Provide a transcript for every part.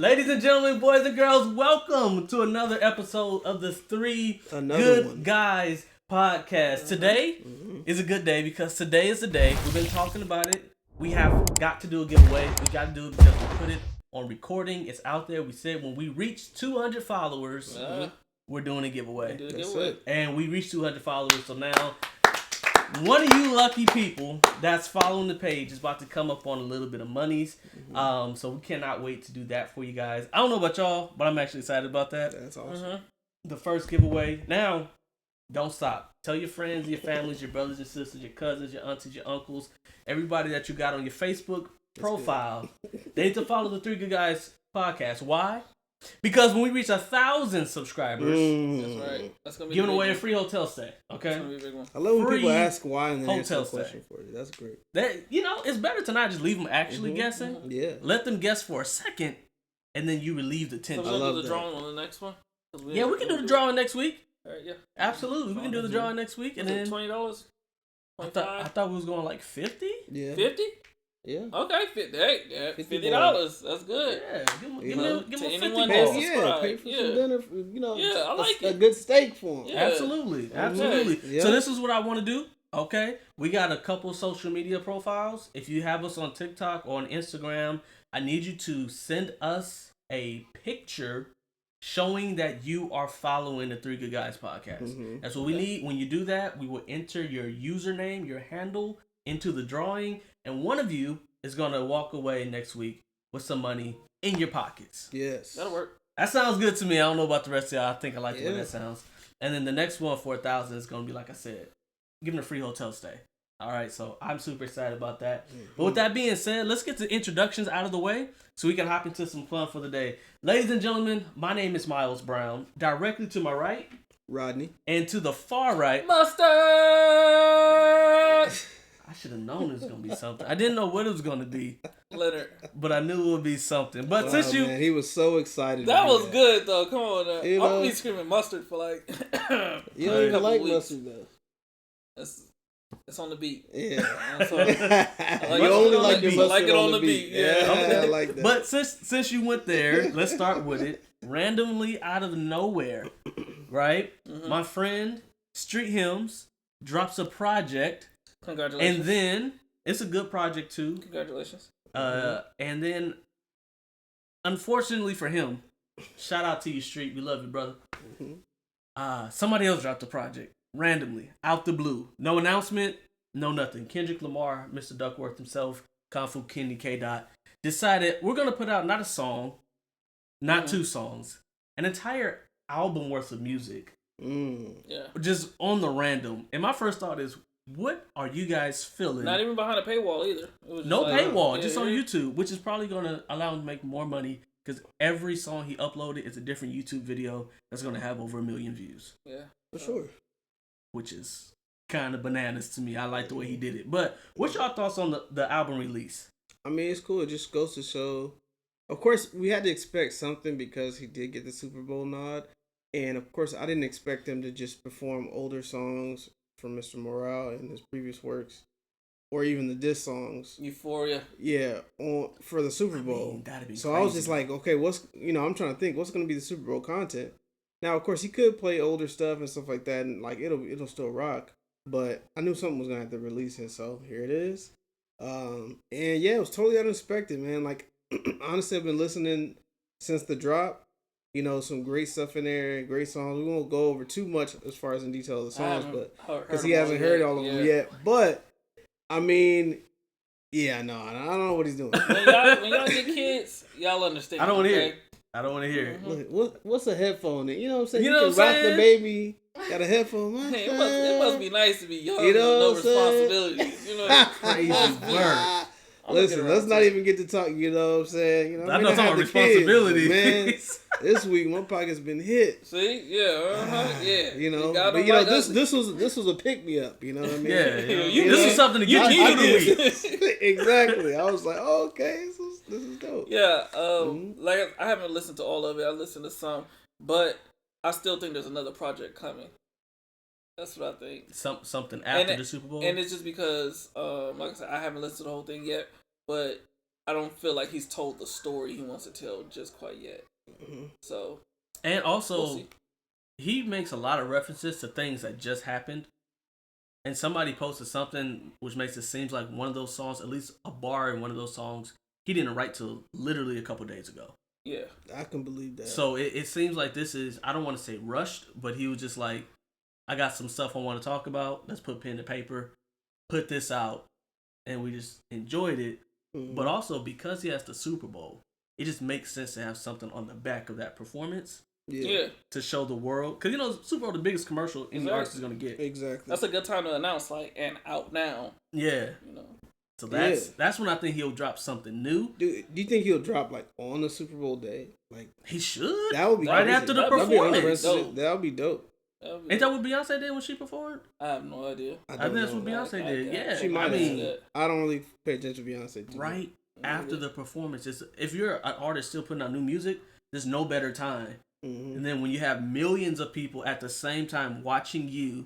Ladies and gentlemen, boys and girls, welcome to another episode of the Good Guys podcast. Today is a good day because today is the day. We've been talking about it. We have got to do a giveaway. We got to do it because we put it on recording. It's out there. We said when we reach 200 followers, we're doing a giveaway. And we reached 200 followers, so now one of you lucky people that's following the page is about to come up on a little bit of monies. So we cannot wait to do that for you guys. I don't know about y'all, but I'm actually excited about that. That's awesome. The first giveaway. Now, don't stop. Tell your friends, your families, your brothers, your sisters, your cousins, your aunties, your uncles, everybody that you got on your Facebook profile. They need to follow the Three Good Guys podcast. Why? Because when we reach 1,000 subscribers, that's right. That's gonna be giving away a free hotel stay. Okay. That's gonna be a big one. I love when Free people ask why and then answer hotel the question for you. That's great. That it's better to not just leave them actually guessing. Yeah. Let them guess for a second, and then you relieve the tension. So we're gonna do the drawing on the next one. We can do the drawing next week. All right, yeah. Absolutely, we can do the drawing next week, and then $20. I thought we was going like 50. Yeah. 50? Yeah. Okay, $50. That's good. Yeah, give them to 50 anyone bucks. Pay for some dinner. I like a good steak for them. Yeah. Absolutely. Yeah. So this is what I want to do. Okay, we got a couple social media profiles. If you have us on TikTok or on Instagram, I need you to send us a picture showing that you are following the Three Good Guys podcast. That's what we need. When you do that, we will enter your username, your handle into the drawing, and one of you is going to walk away next week with some money in your pockets. Yes. That'll work. That sounds good to me. I don't know about the rest of y'all. I think I like the way that sounds. And then the next one for 1,000 is going to be, like I said, giving a free hotel stay. All right, so I'm super excited about that. But with that being said, let's get the introductions out of the way so we can hop into some fun for the day. Ladies and gentlemen, my name is Miles Brown. Directly to my right, Rodney. And to the far right, Mustard! I should have known it was going to be something. I didn't know what it was going to be. Leonard. But I knew it would be something. But since you... Man, he was so excited. That was good, though. Come on. I'm know, going to be screaming mustard for like... You don't even like mustard, though. It's on the beat. Yeah. So, I you only like your mustard like it on the beat. Yeah. I like that. But since you went there, let's start with it. Randomly out of nowhere, right? My friend, Street Hymns, drops a project. Congratulations. And then, it's a good project too. Congratulations. And then, unfortunately for him, shout out to you, Street. We love you, brother. Somebody else dropped a project. Randomly, out the blue. No announcement, no nothing. Kendrick, Lamar, Mr. Duckworth himself, Kung Fu Kenny, K. Dot, decided we're going to put out not a song, not two songs, an entire album worth of music. Yeah. Just on the random. And my first thought is, what are you guys feeling? Not even behind a paywall either. It was no paywall, just on YouTube, which is probably going to allow him to make more money because every song he uploaded is a different YouTube video that's going to have over 1 million views. Yeah. For sure. Which is kind of bananas to me. I like the way he did it. But what's y'all thoughts on the album release? I mean, it's cool. It just goes to show. Of course, we had to expect something because he did get the Super Bowl nod. And, of course, I didn't expect him to just perform older songs from Mr. Morale and his previous works. Or even the diss songs. Euphoria. Yeah, for the Super Bowl. That'd be so crazy. I was just like, okay, I'm trying to think, what's going to be the Super Bowl content? Now, of course, he could play older stuff and stuff like that, and like it'll still rock. But I knew something was gonna have to release it, so here it is. And yeah, it was totally unexpected, man. Like honestly, I've been listening since the drop. You know, some great stuff in there, great songs. We won't go over too much as far as in detail of the songs, but because he hasn't heard all of them yet. But I mean, yeah, no, I don't know what he's doing. When y'all get kids, y'all understand. I don't want to hear it. I don't want to hear it. What's a headphone? You know what I'm saying? You know what I'm rock saying? The baby. Got a headphone. Hey, it must be nice to be young. You know no what I'm saying? responsibilities. You know, crazy word. Listen, let's not even get to talk. You know what I'm saying? You know, I know talking about responsibility. Man, this week my pocket's been hit. See, yeah. You know, but you know this was a pick me up. You know what I mean? Yeah. This is something to get you through the week. Exactly. I was like, oh, okay, this is dope. Yeah. Like I haven't listened to all of it. I listened to some, but I still think there's another project coming. That's what I think. Something after the Super Bowl? And it's just because, like I said, I haven't listened to the whole thing yet, but I don't feel like he's told the story he wants to tell just quite yet. Mm-hmm. So, and also, he makes a lot of references to things that just happened. And somebody posted something which makes it seem like one of those songs, at least a bar in one of those songs, he didn't write till literally a couple days ago. Yeah, I can believe that. So it seems like this is, I don't want to say rushed, but he was just like, I got some stuff I want to talk about. Let's put pen to paper, put this out, and we just enjoyed it. Mm-hmm. But also because he has the Super Bowl, it just makes sense to have something on the back of that performance. Yeah. To show the world. Because, Super Bowl, the biggest commercial any artist is going to get. Exactly. That's a good time to announce, and out now. Yeah. So that's when I think he'll drop something new. Do you think he'll drop, on the Super Bowl day? He should. That would be right crazy. after the performance. That would be dope. Ain't that what Beyonce did when she performed? I have no idea. I think that's what Beyonce did. Yeah. She might have. I don't really pay attention to Beyonce. Right after the performance. If you're an artist still putting out new music, there's no better time. Mm-hmm. And then when you have millions of people at the same time watching you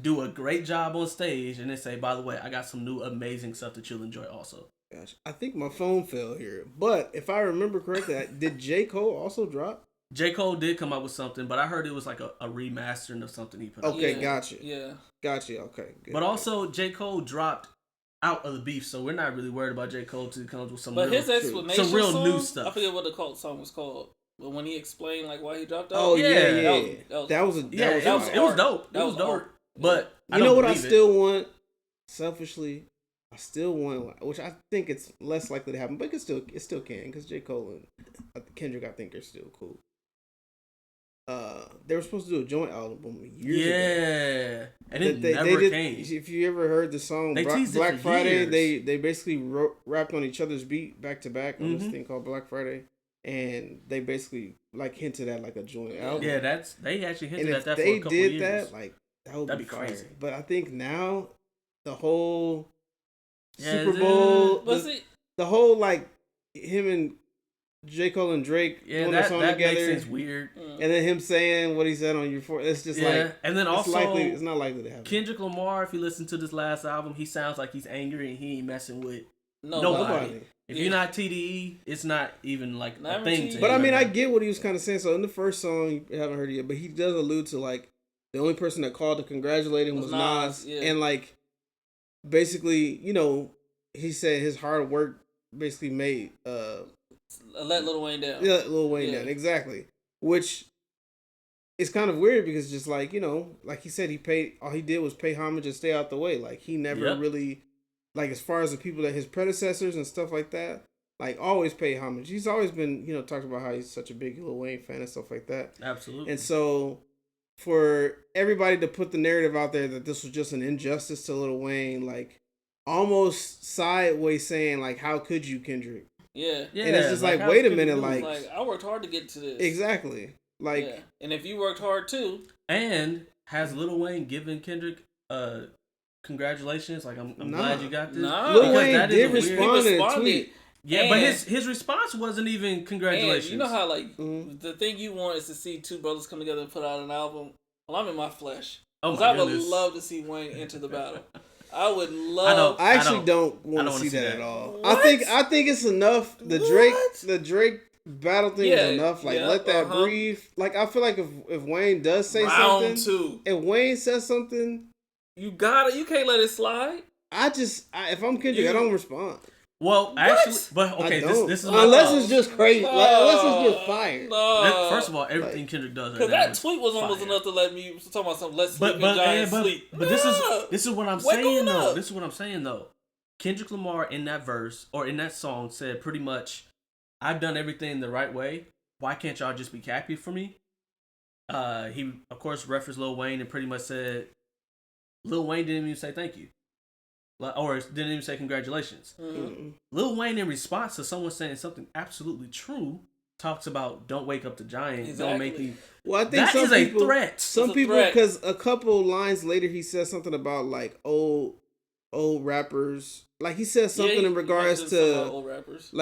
do a great job on stage, and they say, by the way, I got some new amazing stuff that you'll enjoy also. Gosh, I think my phone fell here. But if I remember correctly, did J. Cole also drop? J. Cole did come up with something, but I heard it was like a remastering of something he put out. Okay, gotcha. Yeah. Gotcha, okay. Good. But also, J. Cole dropped out of the beef, so we're not really worried about J. Cole till he comes with some real new stuff. I forget what the song was called. But when he explained why he dropped out. Oh yeah. That was dope. It was dope. But you know what I still want? Selfishly, I still want, which I think it's less likely to happen, but it still can, because J. Cole and Kendrick, I think, are still cool. They were supposed to do a joint album years ago. Yeah, and it never came. If you ever heard the song Black Friday, they basically rapped on each other's beat back to back on this thing called Black Friday. And they basically hinted at a joint album. Yeah, they actually hinted at that for a couple years. If they did that, that'd be crazy. But I think now the whole Super Bowl, the whole him and J. Cole and Drake doing a song together, makes sense weird. And then him saying what he said on Euphoria, it's just and then also it's not likely to happen. Kendrick Lamar, if you listen to this last album, he sounds like he's angry and he ain't messing with nobody. If you're not TDE, it's not even a thing to him. But I mean, I get what he was kind of saying. So in the first song, you haven't heard it yet, but he does allude to the only person that called to congratulate him was Nas. Yeah. And basically, he said his hard work basically made let Lil Wayne down. Yeah, Lil Wayne down, exactly. Which is kind of weird because just like he said, all he did was pay homage and stay out the way. He never really. As far as the people that his predecessors and stuff like that, always pay homage. He's always been, talked about how he's such a big Lil Wayne fan and stuff like that. Absolutely. And so, for everybody to put the narrative out there that this was just an injustice to Lil Wayne, almost sideways saying, how could you, Kendrick? Yeah. And it's just wait a minute, I worked hard to get to this. Exactly. And if you worked hard too. And has Lil Wayne given Kendrick congratulations? I'm glad you got this. Lil Wayne did respond in a tweet. Yeah, but his response wasn't even congratulations. You know how the thing you want is to see two brothers come together and put out an album. Well, I'm in my flesh. I would love to see Wayne enter the battle. I would love. I actually don't want to see that at all. What? I think it's enough. The Drake battle thing is enough. Let that breathe. I feel like if Wayne does say something, if Wayne says something. You can't let it slide. If I'm Kendrick, I don't respond. Well, actually, but okay, this is unless it's just crazy. Unless it's just fire. First of all, everything Kendrick does. Because that tweet was almost enough to let me talk about something. Let's sleep and giant sleep. But this is what I'm saying though. This is what I'm saying though. Kendrick Lamar in that verse or in that song said pretty much, "I've done everything the right way. Why can't y'all just be happy for me?" He of course referenced Lil Wayne and pretty much said. Lil Wayne didn't even say thank you. Or didn't even say congratulations. Mm-hmm. Lil Wayne, in response to someone saying something absolutely true, talks about don't wake up the giant. Exactly. Don't make me... Well, I think that is a threat. Some people, because a couple lines later, he says something about old rappers. He said something in regards to old rappers.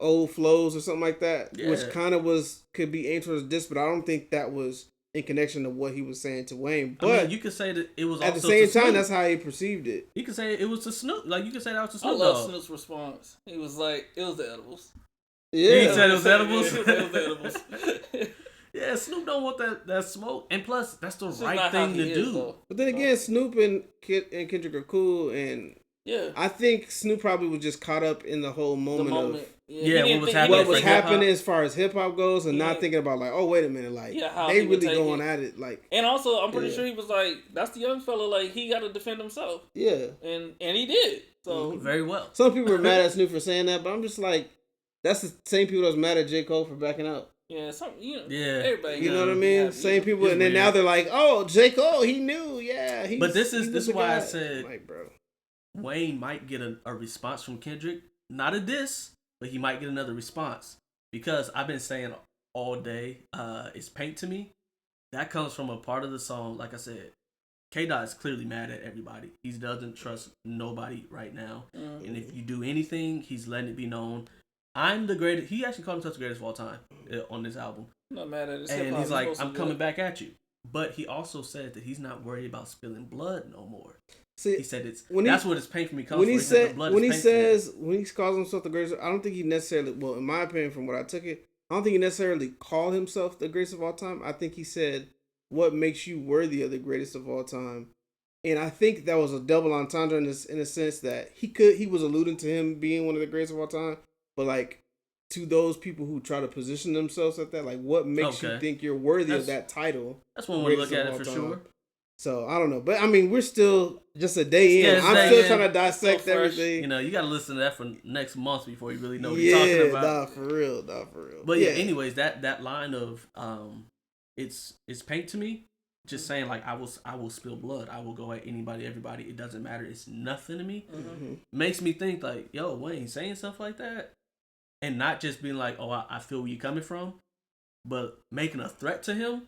Old flows or something like that, which kind of could be aimed towards this, but I don't think that was in connection to what he was saying to Wayne. But I mean, you could say that it was at also the same to time, Snoop. that's how he perceived it. You could say it was to Snoop. Like, you could say that was to Snoop. I love Snoop's response. He was like, it was the edibles. Yeah. He said it was edibles? It was the edibles. Yeah, Snoop don't want that smoke. And plus, that's the right thing to do. But then again, Snoop and Kendrick are cool, and I think Snoop probably was just caught up in the whole moment of what was happening as far as hip hop goes, and not thinking about like, oh wait a minute, like they really going at it, like. And also, I'm pretty sure he was like, that's the young fella, like he got to defend himself. Yeah, and he did so very well. Some people were mad at Snoop for saying that, but I'm just like, that's the same people that was mad at J. Cole for backing out. Yeah, everybody. You know what I mean? Same people, and then now they're like, "Oh, J. Cole, he knew, yeah." But this is why I said, like, bro, Wayne might get a response from Kendrick, not a diss, but he might get another response because I've been saying all day, it's paint to me. That comes from a part of the song. Like I said, K-Dot is clearly mad at everybody. He doesn't trust nobody right now, and if you do anything, he's letting it be known. I'm the greatest. He actually called himself the greatest of all time on this album. I'm not mad at it. And he's like, I'm coming back at you. But he also said that he's not worried about spilling blood no more. See, he said that's what his pain for me comes from. When he calls himself the greatest, I don't think he necessarily, well, in my opinion, from what I took it, I don't think he necessarily called himself the greatest of all time. I think he said, what makes you worthy of the greatest of all time? And I think that was a double entendre in a sense that he was alluding to him being one of the greatest of all time. But like, to those people who try to position themselves at that, like, what makes you think you're worthy of that title? That's one way to look at it for sure. So I don't know, but I mean, we're still just a day in. I'm still trying to dissect everything. You know, you got to listen to that for next month before you really know what you're talking about. Nah, for real. But yeah, anyways, that line of it's paint to me. Just saying, like, I will spill blood. I will go at anybody, everybody. It doesn't matter. It's nothing to me. Makes me think like, yo, Wayne saying stuff like that. And not just being like, oh, I feel where you're coming from, but making a threat to him.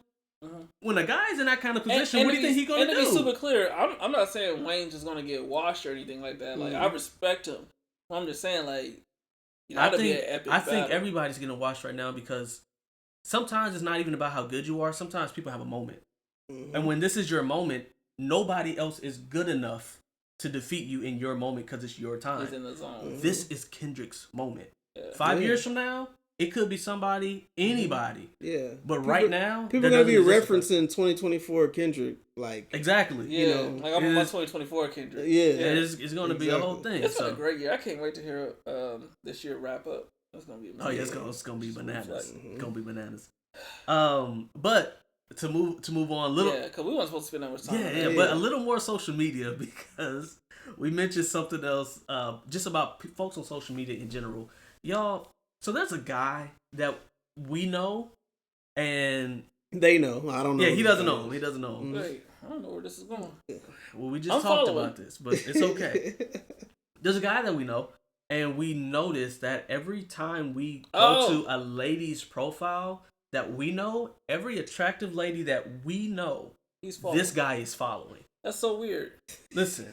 When a guy's in that kind of position, what do you think he's going to do? And to be super clear, I'm not saying Wayne's just going to get washed or anything like that. Like, I respect him. I'm just saying, like, I think everybody's getting washed right now because sometimes it's not even about how good you are. Sometimes people have a moment. And when this is your moment, nobody else is good enough to defeat you in your moment because it's your time. He's in the zone. This is Kendrick's moment. 5 years from now, it could be somebody, anybody. Yeah. But right now, people are going to be referencing 2024 Kendrick. Like, exactly. Yeah. You know, like, I'm on my 2024 Kendrick. Yeah. It's going to be a whole thing. It's been a great year. I can't wait to hear this year wrap up. It's going to be amazing. Oh, yeah, it's going to be bananas. It's going to be bananas. But to move on a little. Yeah, because we weren't supposed to spend that much time. Yeah, but a little more social media because we mentioned something else just about folks on social media in general. Y'all, so there's a guy that we know and they know. I don't know. Yeah, he doesn't know him. He doesn't know him. Wait, I don't know where this is going. Well, we just talked about this, but it's okay. There's a guy that we know, and we notice that every time we go to a lady's profile that we know, every attractive lady that we know, this guy is following. That's so weird. Listen,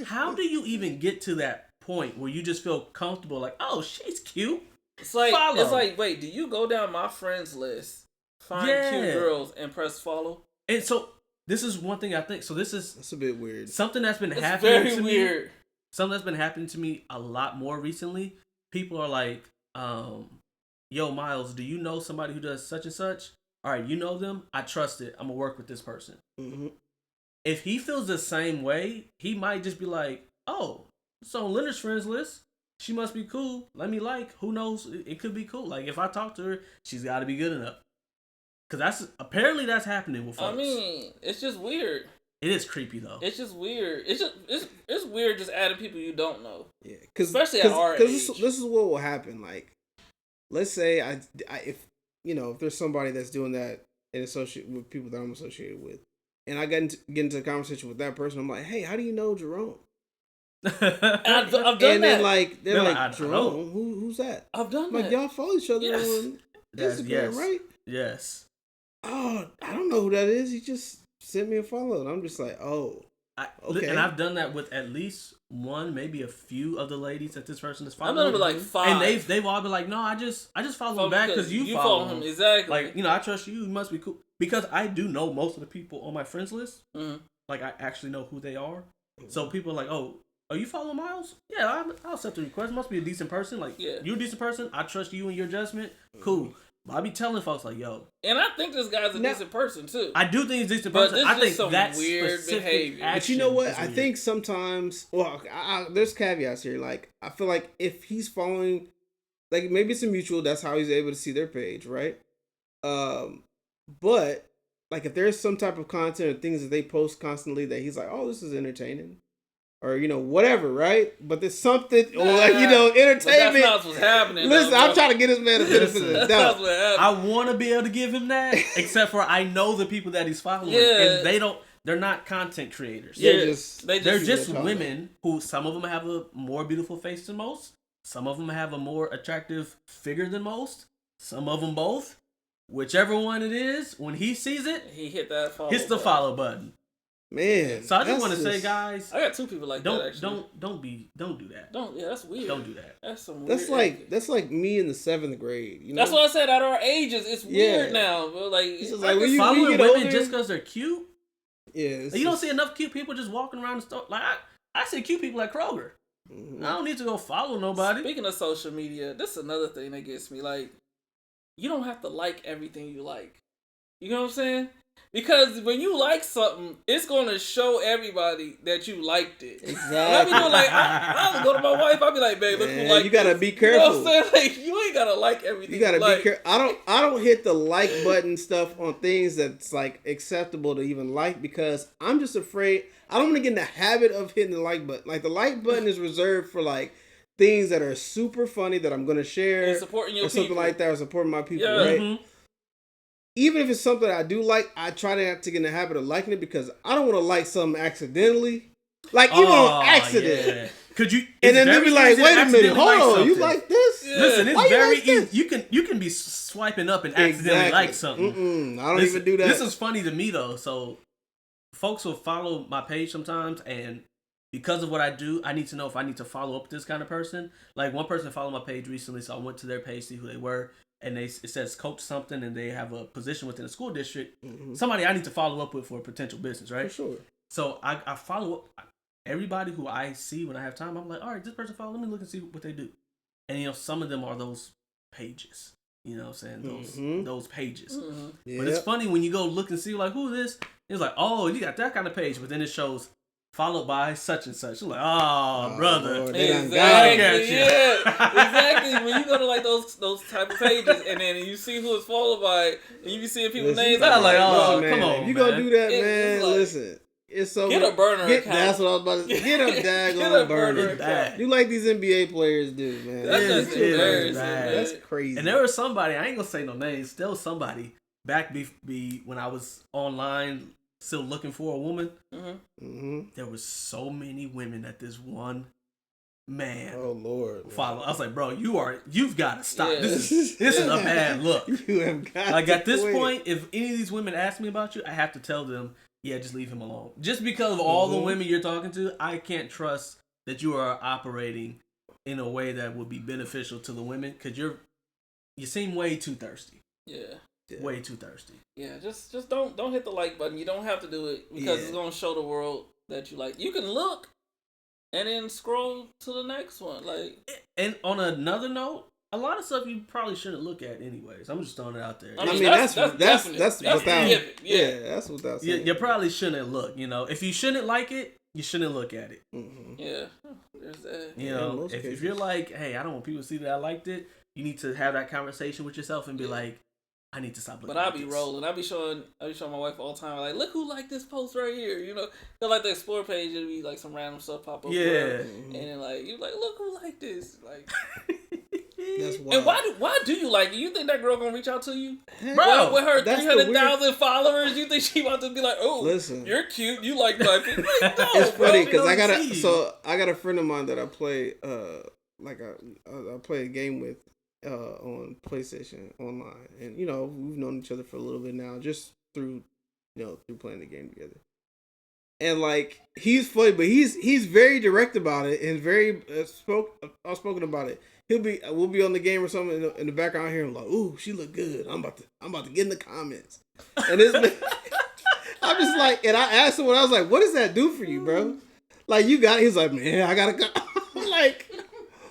how do you even get to that point where you just feel comfortable, like, oh, she's cute? It's like, wait, do you go down my friends list, find cute girls, and press follow? And so this is one thing I think. So that's a bit weird. Something that's been happening to me. Weird. Something that's been happening to me a lot more recently. People are like, yo, Miles, do you know somebody who does such and such? All right, you know them. I trust it. I'm gonna work with this person. If he feels the same way, he might just be like, oh, it's on Leonard's friends list. She must be cool. Let me who knows? It could be cool. Like, if I talk to her, she's got to be good enough. Because apparently that's happening with folks. I mean, it's just weird. It is creepy though. It's just weird. It's weird just adding people you don't know. Yeah, especially at our age. This is what will happen. Like, let's say if there's somebody that's doing that and associate with people that I'm associated with, and I get into a conversation with that person, I'm like, hey, how do you know Jerome? I've done and that. Then they're like Jerome, who's that? I've done that. Like, y'all follow each other on Instagram, right? Yes. Oh, I don't know who that is. He just sent me a follow, and I'm just like, oh, okay. And I've done that with at least one, maybe a few of the ladies that this person is following. I've done it with like 5, and they've all been like, no, I just follow him back because you follow him. Exactly. Like, I trust you. You must be cool because I do know most of the people on my friends list. Mm-hmm. Like, I actually know who they are. Mm-hmm. So people are like, oh, are you following Miles? Yeah, I'll accept the request. Must be a decent person. Like, you're a decent person. I trust you and your judgment. Cool. But I be telling folks like, yo. And I think this guy's a decent person too. I do think he's a decent person. I think that's weird behavior. But you know what? I think sometimes, well, there's caveats here. Like, I feel like if he's following, like, maybe it's a mutual. That's how he's able to see their page, right? But like, if there's some type of content or things that they post constantly that he's like, oh, this is entertaining. Or, whatever, right? But there's something, or like, entertainment. But that's not what's happening. Listen, I'm trying to get this man a benefit of the doubt. I want to be able to give him that, except for I know the people that he's following, and they're not content creators. They're just women who, some of them have a more beautiful face than most. Some of them have a more attractive figure than most. Some of them both. Whichever one it is, when he sees it, he hits the follow button. Man, so I just want to say, guys, I got two people like that. Actually. Don't do that. That's weird. Don't do that. That's like me in the 7th grade. That's what I said. At our ages, it's weird now. But following women just because they're cute. Yeah, you don't see enough cute people just walking around the store. Like I see cute people at Kroger. Mm-hmm. I don't need to go follow nobody. Speaking of social media, this is another thing that gets me. Like, you don't have to like everything you like. You know what I'm saying? Because when you like something, it's going to show everybody that you liked it. Exactly. I be doing I go to my wife. I be like, babe, look who like. You gotta be careful. You know what I'm saying? Like, you ain't gotta like everything. You gotta be careful. I don't hit the like button stuff on things that's like acceptable to even like, because I'm just afraid. I don't want to get in the habit of hitting the like button. Like, the like button is reserved for like things that are super funny that I'm gonna share, and supporting your or something people. like that, or supporting my people, right? Mm-hmm. Even if it's something I do like, I try not to get in the habit of liking it, because I don't want to like something accidentally. Like, even on accident. Yeah. Could you? And then they'll be like, wait a minute, hold on, you like this? Yeah. Listen, it's very easy. You can be swiping up and accidentally like something. I don't even do that. This is funny to me, though. So, folks will follow my page sometimes, and because of what I do, I need to know if I need to follow up with this kind of person. Like, one person followed my page recently, so I went to their page, see who they were. And it says coach something, and they have a position within a school district. Mm-hmm. Somebody I need to follow up with for a potential business, right? For sure. So I follow up everybody who I see when I have time. I'm like, all right, this person follow. Let me look and see what they do. And some of them are those pages. You know what I'm saying? Those pages. Mm-hmm. Yep. But it's funny when you go look and see like, who is this? It's like, oh, you got that kind of page, but then it shows followed by such and such. You're like, oh brother. Lord, exactly. Yeah, exactly. When you go to like those type of pages, and then you see who it's followed by, and you be seeing people's names, I'm like, oh, man, come on, if you gonna do that, man, like, listen. It's so get a burner account. That's what I was about to say. Get a daggone burner account. You like these NBA players do, man. That's just embarrassing. That's crazy. And there was somebody, I ain't gonna say no names, there was somebody back when I was online still looking for a woman. Mm-hmm. There was so many women that this one man follow. I was like, bro, you've got to stop. Yeah. This is a bad look. You have got like at this point, if any of these women ask me about you, I have to tell them, yeah, just leave him alone. Just because of all the women you're talking to, I can't trust that you are operating in a way that would be beneficial to the women, because you seem way too thirsty. Yeah. Way too thirsty. Yeah, just don't hit the like button. You don't have to do it, because it's gonna show the world that you like. You can look and then scroll to the next one. Like, and on another note, a lot of stuff you probably shouldn't look at anyways. I'm just throwing it out there. I mean that's without that's without saying. You probably shouldn't look. If you shouldn't like it, you shouldn't look at it. Mm-hmm. Yeah, there's that. If you're like, hey, I don't want people to see that I liked it, you need to have that conversation with yourself and be like, I need to stop looking. But I'll be rolling. I'll be showing my wife all the time. Like, look who liked this post right here. They're like the explore page. It'll be like some random stuff pop up. Yeah. And then like you're like, look who liked this. Like, that's wild. And why do you like it? You think that girl gonna reach out to you, bro? With her 300,000 followers, you think she about to be like, oh, listen, you're cute. You like my people. Like, no, it's funny because I got a friend of mine that I play I play a game with. On PlayStation online, and we've known each other for a little bit now, just through playing the game together. and like he's funny, but he's very direct about it and very outspoken about it. We'll be on the game or something in the background here, and like, ooh, she look good. I'm about to get in the comments, and I'm just like, and I asked him when I was like, what does that do for you, bro? Like, you got it. He's like, man, I gotta go. I'm like,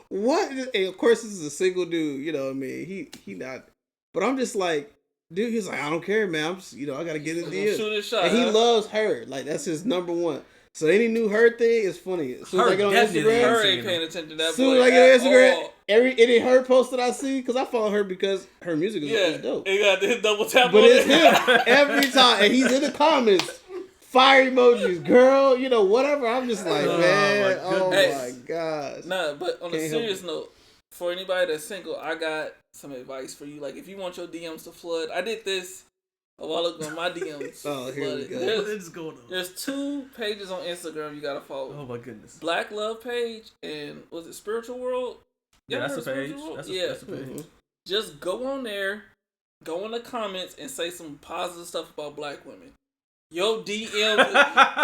what? And of course, this is a single dude. You know what I mean? He not. But I'm just like, dude. He's like, I don't care, man. I'm just, I gotta get in the shoot his shot. And he loves her. Like, that's his number one. So any new her thing is funny. As soon as I get on Instagram, her ain't paying attention to that. As soon as I get on Instagram, any her post that I see, because I follow her because her music is dope. He got his double tap. But it's him every time, and he's in the comments. Fire emojis, girl, whatever. I'm just like, man, oh my gosh. Nah, but on a serious note, for anybody that's single, I got some advice for you. Like, if you want your DMs to flood, I did this a while ago. My DMs here we go. There's 2 pages on Instagram you gotta follow. Oh my goodness. Black Love page and was it Spiritual World? Yeah, that's a page. That's a page. Mm-hmm. Just go on there, go in the comments, and say some positive stuff about black women. Your DM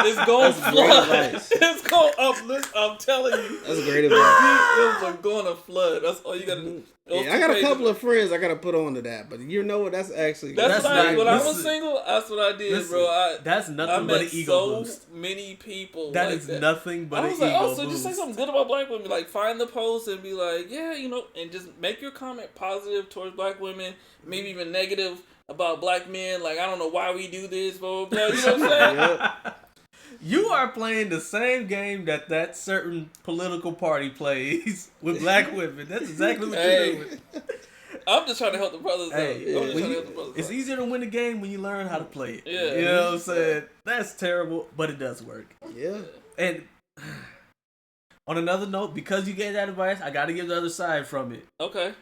is going to flood. It's going to uplift. I'm telling you. That's great advice. Your DMs are going to flood. That's all you got to do. Yeah, I got a couple of friends I got to put on to that. But you know what? That's actually... When I was single, that's what I did, bro. That's nothing but an ego boost. So many people that is nothing but an ego boost. I was like, so just say something good about black women. Like, find the post and be like, yeah, and just make your comment positive towards black women. Maybe even negative about black men, like, I don't know why we do this, blah, blah, blah. You know what I'm saying? Yep. You are playing the same game that certain political party plays with black women. That's exactly what you're doing. I'm just trying to help the brothers out. It's easier to win the game when you learn how to play it. Yeah. You know what I'm saying? That's terrible, but it does work. Yeah. And on another note, because you gave that advice, I got to give the other side from it. Okay.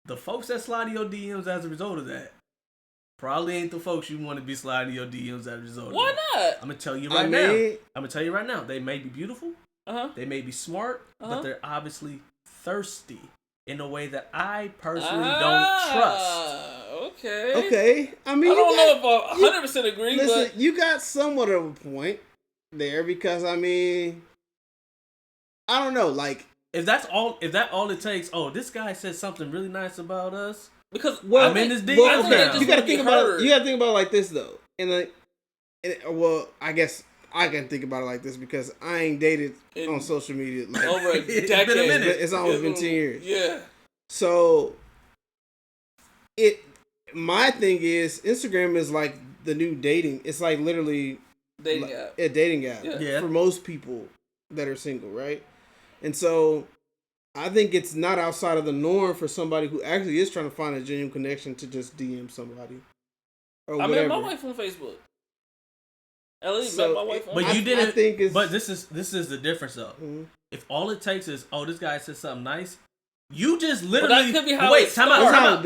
The folks that slide in your DMs as a result of that probably ain't the folks you want to be sliding your DMs as a result of. Why not? I'm going to tell you right now. I'm going to tell you right now. They may be beautiful. They may be smart, but they're obviously thirsty in a way that I personally don't trust. Okay. I mean, I don't know if I 100% agree, listen, you got somewhat of a point there because, I mean, I don't know, like, If that all it takes, this guy said something really nice about us. Because I'm in this deep. You gotta think about it like this though. I guess I can think about it like this because I ain't dated on social media like over a decade. It's almost been 10 years. Yeah. So my thing is Instagram is like the new dating. It's like literally a dating app for most people that are single, right? And so I think it's not outside of the norm for somebody who actually is trying to find a genuine connection to just DM somebody. Or whatever. I met my wife on Facebook. Met my wife on But Facebook. you didn't. I think but this is the difference though. Mm-hmm. If all it takes is this guy said something nice, you just literally could be how time out.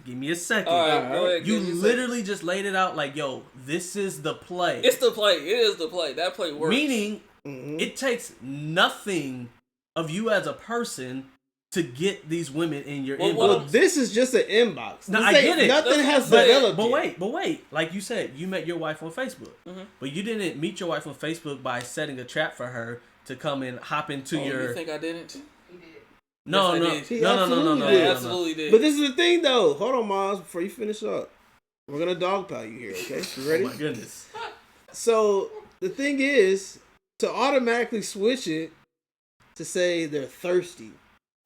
Give me a second. All right, go ahead, you literally just laid it out like, yo, this is the play. It's the play. It is the play. That play works. Meaning, it takes nothing of you as a person to get these women in your inbox. Well, this is just an inbox. No, I get it. Nothing has developed. But wait. Like you said, you met your wife on Facebook. But you didn't meet your wife on Facebook by setting a trap for her to come and hop into your... You think I didn't? No. I absolutely did. But this is the thing, though. Hold on, Miles. Before you finish up, we're going to dogpile you here, okay? You ready? Oh, my goodness. So, the thing is, to automatically switch it to say they're thirsty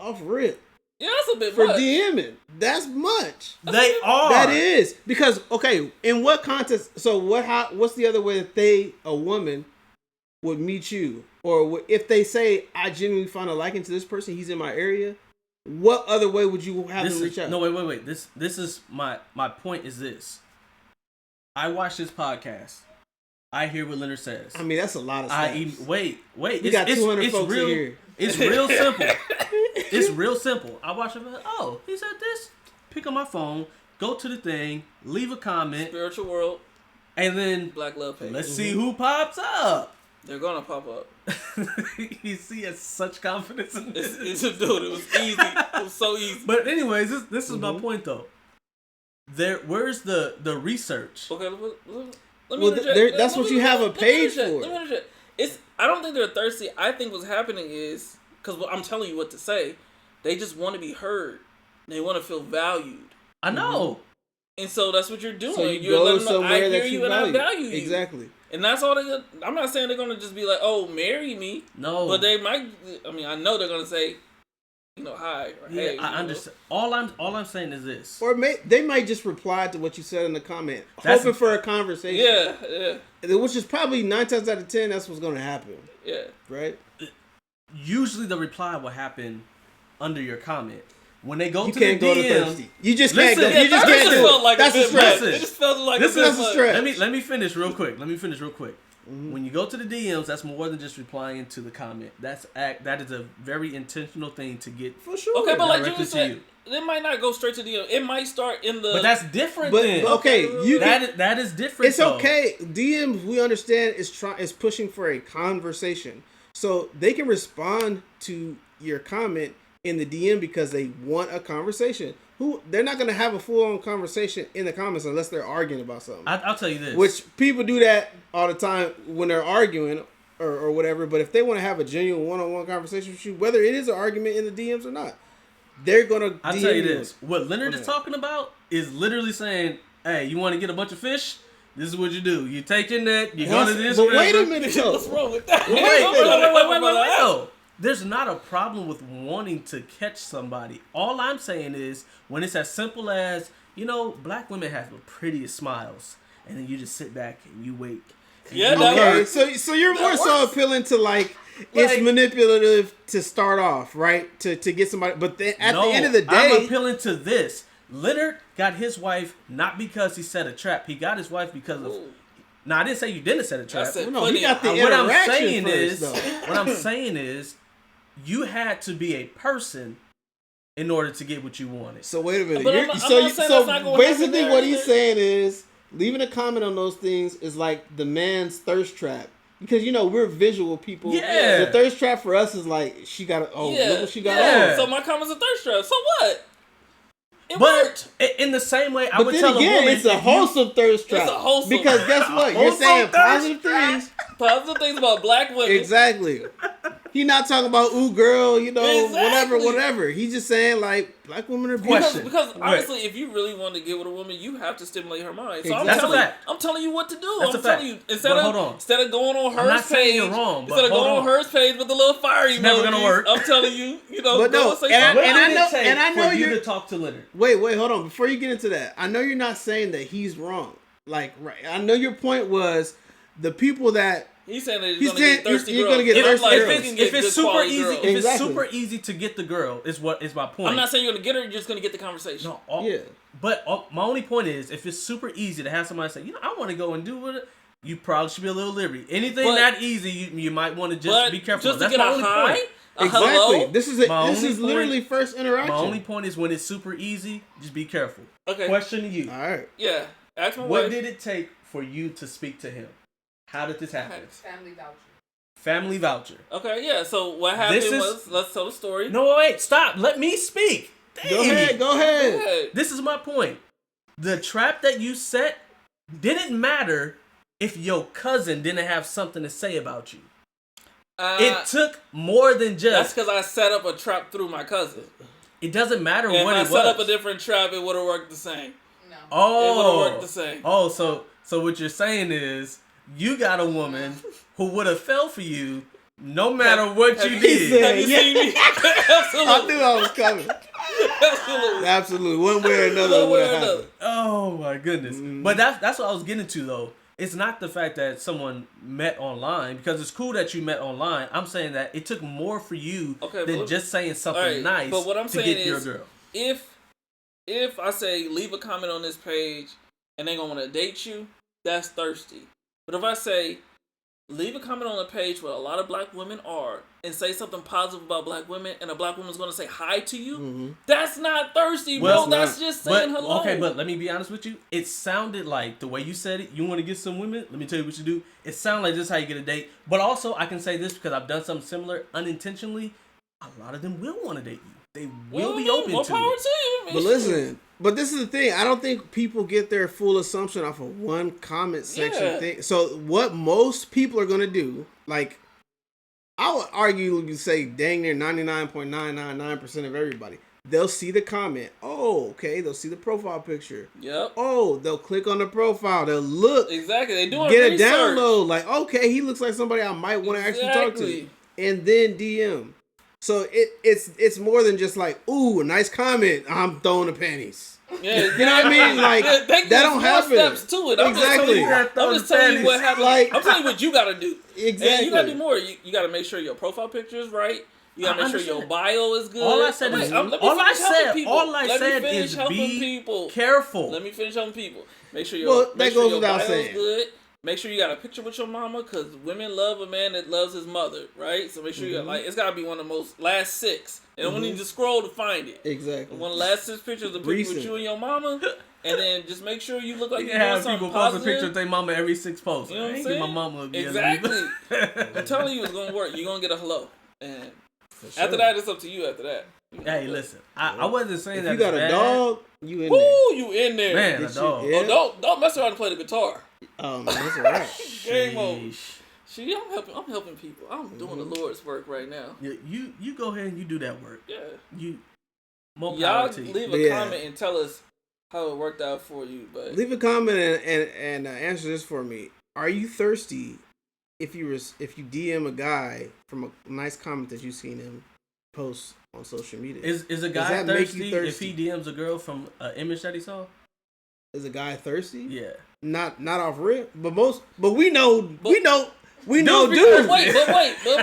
off rip. Yeah, that's a bit for much. DMing. That's much. They are. That is. Because, okay, in what context? So, what's the other way that a woman would meet you? Or if they say, I genuinely find a liking to this person, he's in my area, what other way would you have them reach out? No, wait. This is my point is this. I watch this podcast. I hear what Leonard says. I mean, that's a lot of stuff. Wait. We got 200 folks in here. It's real simple. It's real simple. I watch it and like, he said this. Pick up my phone, go to the thing, leave a comment. Spiritual World. And then Black Love page. Let's see who pops up. They're gonna pop up. You see, he has such confidence in this. Dude, it was easy. It was so easy. But anyways, this is my point though. Where's the research? Okay, That's what you have a page for. Let me interject. I don't think they're thirsty. I think what's happening is, because I'm telling you what to say, they just want to be heard. They want to feel valued. I know. And so that's what you're doing. So you're letting them know, I hear you and I value you. Exactly. And that's all I'm not saying they're going to just be like, oh, marry me. No. But they might, I know they're going to say, hi or hey. I understand. All I'm saying is this. Or they might just reply to what you said in the comment, hoping for a conversation. Yeah. Which is probably 9 times out of 10, that's what's going to happen. Yeah. Right? Usually the reply will happen under your comment. When they go to can't the go DM, to thirsty. You just can't go. You just can't do it. That's a stretch. It just felt like that's a stretch. Let me finish real quick. Mm-hmm. When you go to the DMs, that's more than just replying to the comment. That is a very intentional thing to get for sure. Okay, but like you said, it might not go straight to the DM. It might start in the. But that's different. That is different. It's okay. DMs, we understand, is pushing for a conversation, so they can respond to your comment in the DM because they want a conversation. They're not going to have a full-on conversation in the comments unless they're arguing about something. I'll tell you this. Which people do that all the time when they're arguing or whatever. But if they want to have a genuine one-on-one conversation with you, whether it is an argument in the DMs or not, they're going to I'll tell you this. What Leonard is talking about is literally saying, hey, you want to get a bunch of fish? This is what you do. You take your net, you go to this river. But wait a minute, though. What's wrong with that? Wait. There's not a problem with wanting to catch somebody. All I'm saying is when it's as simple as, black women have the prettiest smiles, and then you just sit back and you wait. Okay, so you're more so appealing to it's manipulative to start off, right? To get somebody, but then at the end of the day, I'm appealing to this. Leonard got his wife not because he set a trap. He got his wife because of. Now I didn't say you didn't set a trap. He got the interaction what I'm saying is, you had to be a person in order to get what you wanted. So wait a minute. So basically what he's saying is leaving a comment on those things is like the man's thirst trap. Because we're visual people. Yeah. The thirst trap for us is like look what she got on. So my comment's a thirst trap. So what? It worked. In the same way, I would tell a woman, it's a wholesome thirst trap. It's a wholesome. Because guess what? You're saying positive things. Positive things about black women. Exactly. He's not talking about ooh girl, whatever. He's just saying black women are beautiful. Because honestly, if you really want to get with a woman, you have to stimulate her mind. So I'm telling you what to do. That's I'm telling you instead of going on her page. I'm not saying you're wrong, instead of going on her page with the little fire emoji. It's never gonna work. I'm telling you, But no, and I know you're to talk to Leonard. Wait, hold on. Before you get into that, I know you're not saying that he's wrong. I know your point was the people that. He's saying that he's gonna get thirsty girls. Gonna get thirsty girls. If it's super easy, it's super easy to get the girl, is my point. I'm not saying you're gonna get her. You're just gonna get the conversation. No, But my only point is, if it's super easy to have somebody say, I want to go and do it, you probably should be a little leery. Anything that easy, you might want to just be careful. Just to get my only point. Exactly. Hello? This is literally first interaction. My only point is when it's super easy, just be careful. Okay. Question to you. All right. Yeah. Ask my wife. What did it take for you to speak to him? How did this happen? Family voucher. Okay, yeah. So what happened was, let's tell the story. No, wait, stop. Let me speak. Dang. Go ahead. This is my point. The trap that you set didn't matter if your cousin didn't have something to say about you. It took more than just. That's because I set up a trap through my cousin. It doesn't matter what it was. If I set up a different trap, it would have worked the same. No. Oh. It would have worked the same. Oh, so what you're saying is you got a woman who would have fell for you no matter what you did. Have you seen me? Absolutely. I knew I was coming. Absolutely. One way or another would have happened. Oh my goodness. But that's what I was getting to though. It's not the fact that someone met online, because it's cool that you met online. I'm saying that it took more for you than just saying something nice but what I'm to saying get your girl. If I say leave a comment on this page and they gonna want to date you, that's thirsty. But if I say leave a comment on a page where a lot of black women are and say something positive about black women and a black woman's going to say hi to you, that's not thirsty, bro. That's just saying hello. Okay, but let me be honest with you. It sounded like the way you said it, you want to get some women, let me tell you what you do. It sounded like this is how you get a date. But also, I can say this because I've done something similar unintentionally. A lot of them will want to date you. They will be open to it. More power to you. But listen, but this is the thing. I don't think people get their full assumption off of one comment section thing. So what most people are gonna do, like, I would argue, you say dang near 99.999% of everybody. They'll see the comment. Oh, okay. They'll see the profile picture. Yep. Oh, they'll click on the profile. They'll look. Exactly. They doing get research. a download. Like, okay, he looks like somebody I might want to actually talk to. And then DM. So it's more than just like, ooh, a nice comment. I'm throwing the panties. Yeah, you know what I mean? Like, that don't happen. Steps to it. I'm just telling you what happened. Like, I'm telling you what you got to do. Exactly. And you got to do more. You got to make sure your profile picture is right. You gotta make sure your bio is good. All I said is be careful. Let me finish helping people. Make sure your bio is good. Make sure you got a picture with your mama, because women love a man that loves his mother, right? So make sure you got, like, it's gotta be one of the last 6. And don't need to scroll to find it. Exactly. One of the last 6 pictures of picture with you and your mama. And then just make sure you look like you're doing something people positive. Post a picture with their mama every 6 posts. You know what I'm saying? My mama exactly. I'm telling you, it's gonna work. You're gonna get a hello. And after that, it's up to you. After that. Hey, listen. I wasn't saying that. You got a dog. You in there? Ooh, you in there? Man, a dog. Yeah. Oh, don't mess around and play the guitar. Oh, man, that's alright. Game over. See, I'm helping people. I'm doing the Lord's work right now. You go ahead and you do that work. Yeah. More y'all power to you. Leave a comment and tell us how it worked out for you. But leave a comment and answer this for me. Are you thirsty? If you DM a guy from a nice comment that you seen him post on social media, is a guy thirsty if he DMs a girl from an image that he saw? Is a guy thirsty? Yeah. Not off rip, but we know dudes. But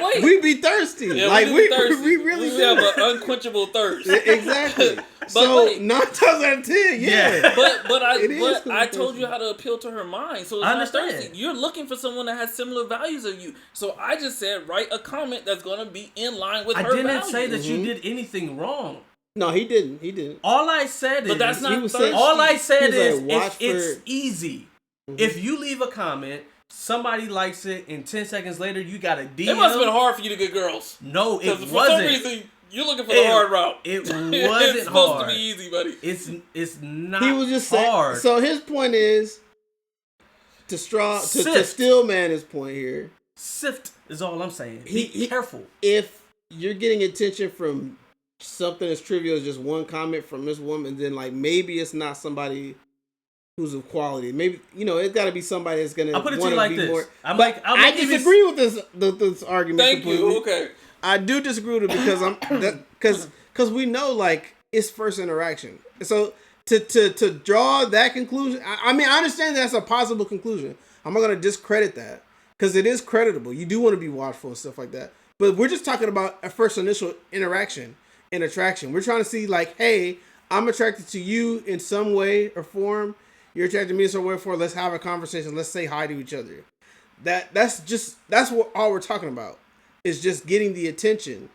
wait. We be thirsty. Yeah, like we thirsty. really we do. have an unquenchable thirst. Exactly. So 9 times out of 10, yeah. But I told you how to appeal to her mind. So it's I understand. Not thirsty. You're looking for someone that has similar values as you. So I just said write a comment that's gonna be in line with her values. I didn't say that you did anything wrong. No, he didn't. All I said but that's not thirsty. All I said is it's easy. Mm-hmm. If you leave a comment, somebody likes it, and 10 seconds later you got a DM. It must have been hard for you to get girls. No, it wasn't. For some reason, you're looking for the hard route. It wasn't it's supposed to be easy, buddy. It's not. He was just hard. So his point is to steal Man's point here. Sift is all I'm saying. Be careful. If you're getting attention from something as trivial as just one comment from this woman, then like maybe it's not somebody who's of quality. Maybe it's got to be somebody that's gonna. I'll put it to you like this. More, I disagree with this argument. Thank completely. you. Okay. I do disagree with it because we know like it's first interaction. So to draw that conclusion, I mean I understand that's a possible conclusion. I'm not gonna discredit that because it is creditable. You do want to be watchful and stuff like that. But we're just talking about a first initial interaction and attraction. We're trying to see like, hey, I'm attracted to you in some way or form. You're attracted to me in some way or form. Let's have a conversation. Let's say hi to each other. That's what all we're talking about. Is just getting the attention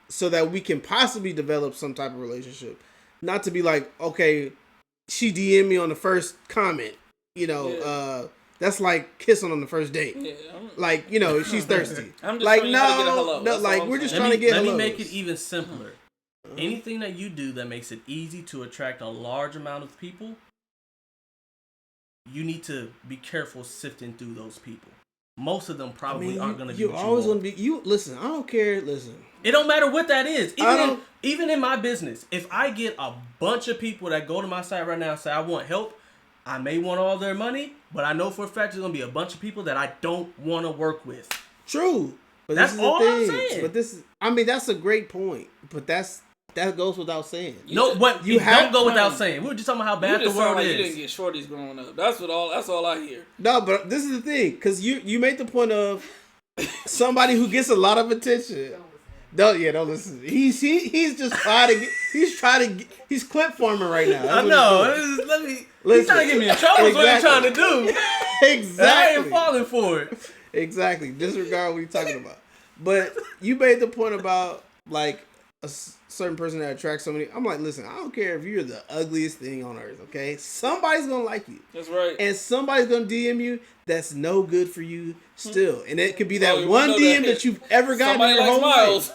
so that we can possibly develop some type of relationship. Not to be like, okay, she DM'd me on the first comment. That's like kissing on the first date. Yeah, like, she's thirsty. I'm just like, trying to get a hello. No, like, we're just trying to get hellos. Let me make it even simpler. Anything that you do that makes it easy to attract a large amount of people, you need to be careful sifting through those people. Most of them probably aren't going to be. You're always going to be. Listen. I don't care. Listen. It don't matter what that is. Even in my business, if I get a bunch of people that go to my site right now and say I want help, I may want all their money, but I know for a fact there's going to be a bunch of people that I don't want to work with. True. But that's all I'm saying. But that's a great point. But that goes without saying. You don't go without saying. We were just talking about how bad the world is. You didn't get shorties growing up. That's all I hear. No, but this is the thing, because you made the point of somebody who gets a lot of attention. Don't listen. He's just he's clip farming right now. I know. He's trying to get me in trouble. Exactly. What he's trying to do. Exactly. I ain't falling for it. Exactly. Disregard what you're talking about. But you made the point about like a certain person that attracts somebody. I'm like, listen, I don't care if you're the ugliest thing on earth, okay? Somebody's gonna like you. That's right. And somebody's gonna DM you that's no good for you still. And it could be that one DM that you've ever gotten in your whole life.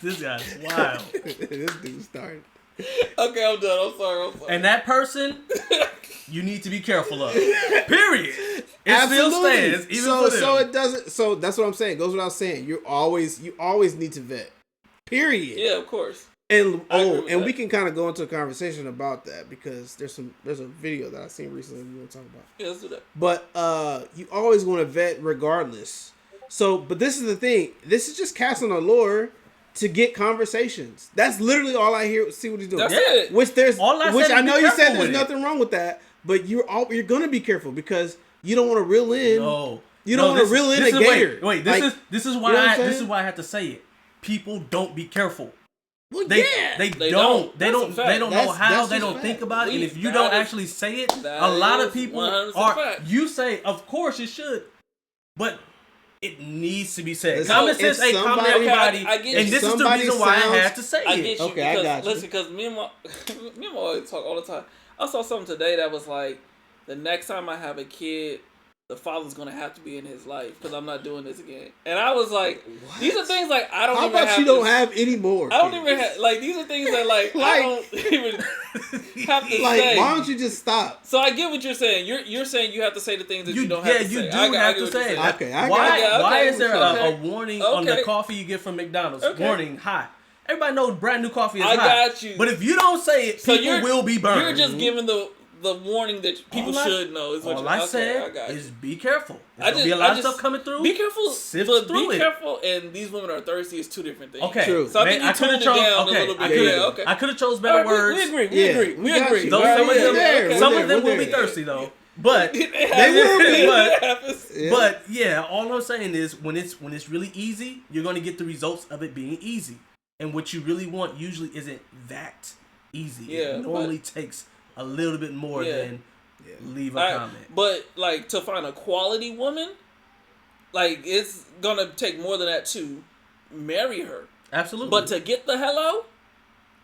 This guy's wild. This dude started. Okay, I'm done. I'm sorry. And that person, you need to be careful of. Period. It still stands. Even for them. So it doesn't. So that's what I'm saying. It goes without saying. You always need to vet. Period. Yeah, of course. And we can kind of go into a conversation about that because there's a video that I seen recently we want to talk about. Yeah, let's do that. But you always want to vet regardless. So, but this is the thing. This is just casting a lure to get conversations. That's literally all I see what he's doing. That's it. Which I know you said there's nothing wrong with that, but you're gonna be careful because you don't want to reel in. No. You don't want to reel in a gator. Wait, this is why I have to say it. People don't be careful. Well, they don't That's know how, they don't fact. think about it, and if you don't actually say it, a lot of people are. Fact. You say, of course it should, but it needs to be said. Listen, Common sense ain't common to everybody, I get and you. this is the reason why I had to say I it. get you. Okay, I got you. Listen, because me and my always talk all the time. I saw something today that was like, the next time I have a kid, the father's gonna have to be in his life because I'm not doing this again. And I was like, what? These are things like I don't. How even about have you don't have any more? I don't even have like these are things that like I don't even have to like, say. why don't you just stop? So I get what you're saying. You're saying you have to say the things that you don't have to say. You do have to say it. Okay, why is there a warning on the coffee you get from McDonald's? Okay. Warning, hot. Everybody knows brand new coffee is I hot. got you. But if you don't say it, people will be burned. You're just giving the warning that people should know. Is what all I said is be careful. There's gonna be a lot of stuff coming through. Be careful. Sift But through be it. careful. And these women are thirsty is two different things. Okay. True. So I think you toned it down a little bit. I could have chose better words. We agree. We agree. We agree. Though some of them will be thirsty though. But They will be. But yeah, all I'm saying is when it's really easy, you're gonna get the results of it being easy. And what you really want usually isn't that easy. Yeah, it normally takes a little bit more than leave a comment. But like to find a quality woman, like it's gonna take more than that to marry her. Absolutely. But to get the hello,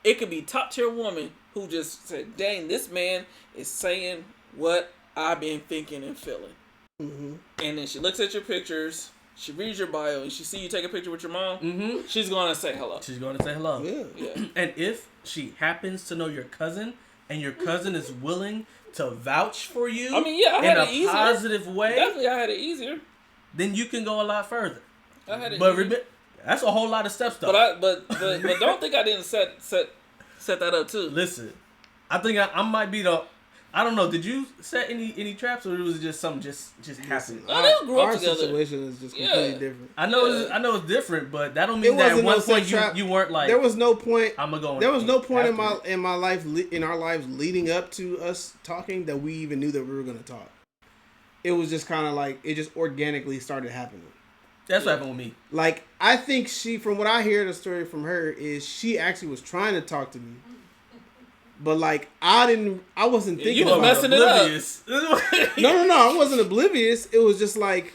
it could be top tier woman who just said, "Dang, this man is saying what I've been thinking and feeling." Mm-hmm. And then she looks at your pictures, she reads your bio, and she see you take a picture with your mom. She's gonna say hello. She's gonna say hello. Yeah. And if she happens to know your cousin, and your cousin is willing to vouch for you, I mean, yeah, I had it in easier. a positive way, Definitely, I had it easier. then you can go a lot further. I had it But that's a whole lot of steps, though. But don't think I didn't set that up too. Listen, I think I might be the. I don't know. Did you set any traps, or was it just something just happened? They grew up Our together. situation is just completely different. I know it's different, but that don't mean that at one point you weren't like. There was no point. I'm gonna go. There was no point in my life in our lives leading up to us talking that we even knew that we were gonna talk. It was just kind of like it just organically started happening. That's what happened with me. Like I think from what I hear the story from her is she actually was trying to talk to me. But like I wasn't thinking. You were messing it up. No, I wasn't oblivious. It was just like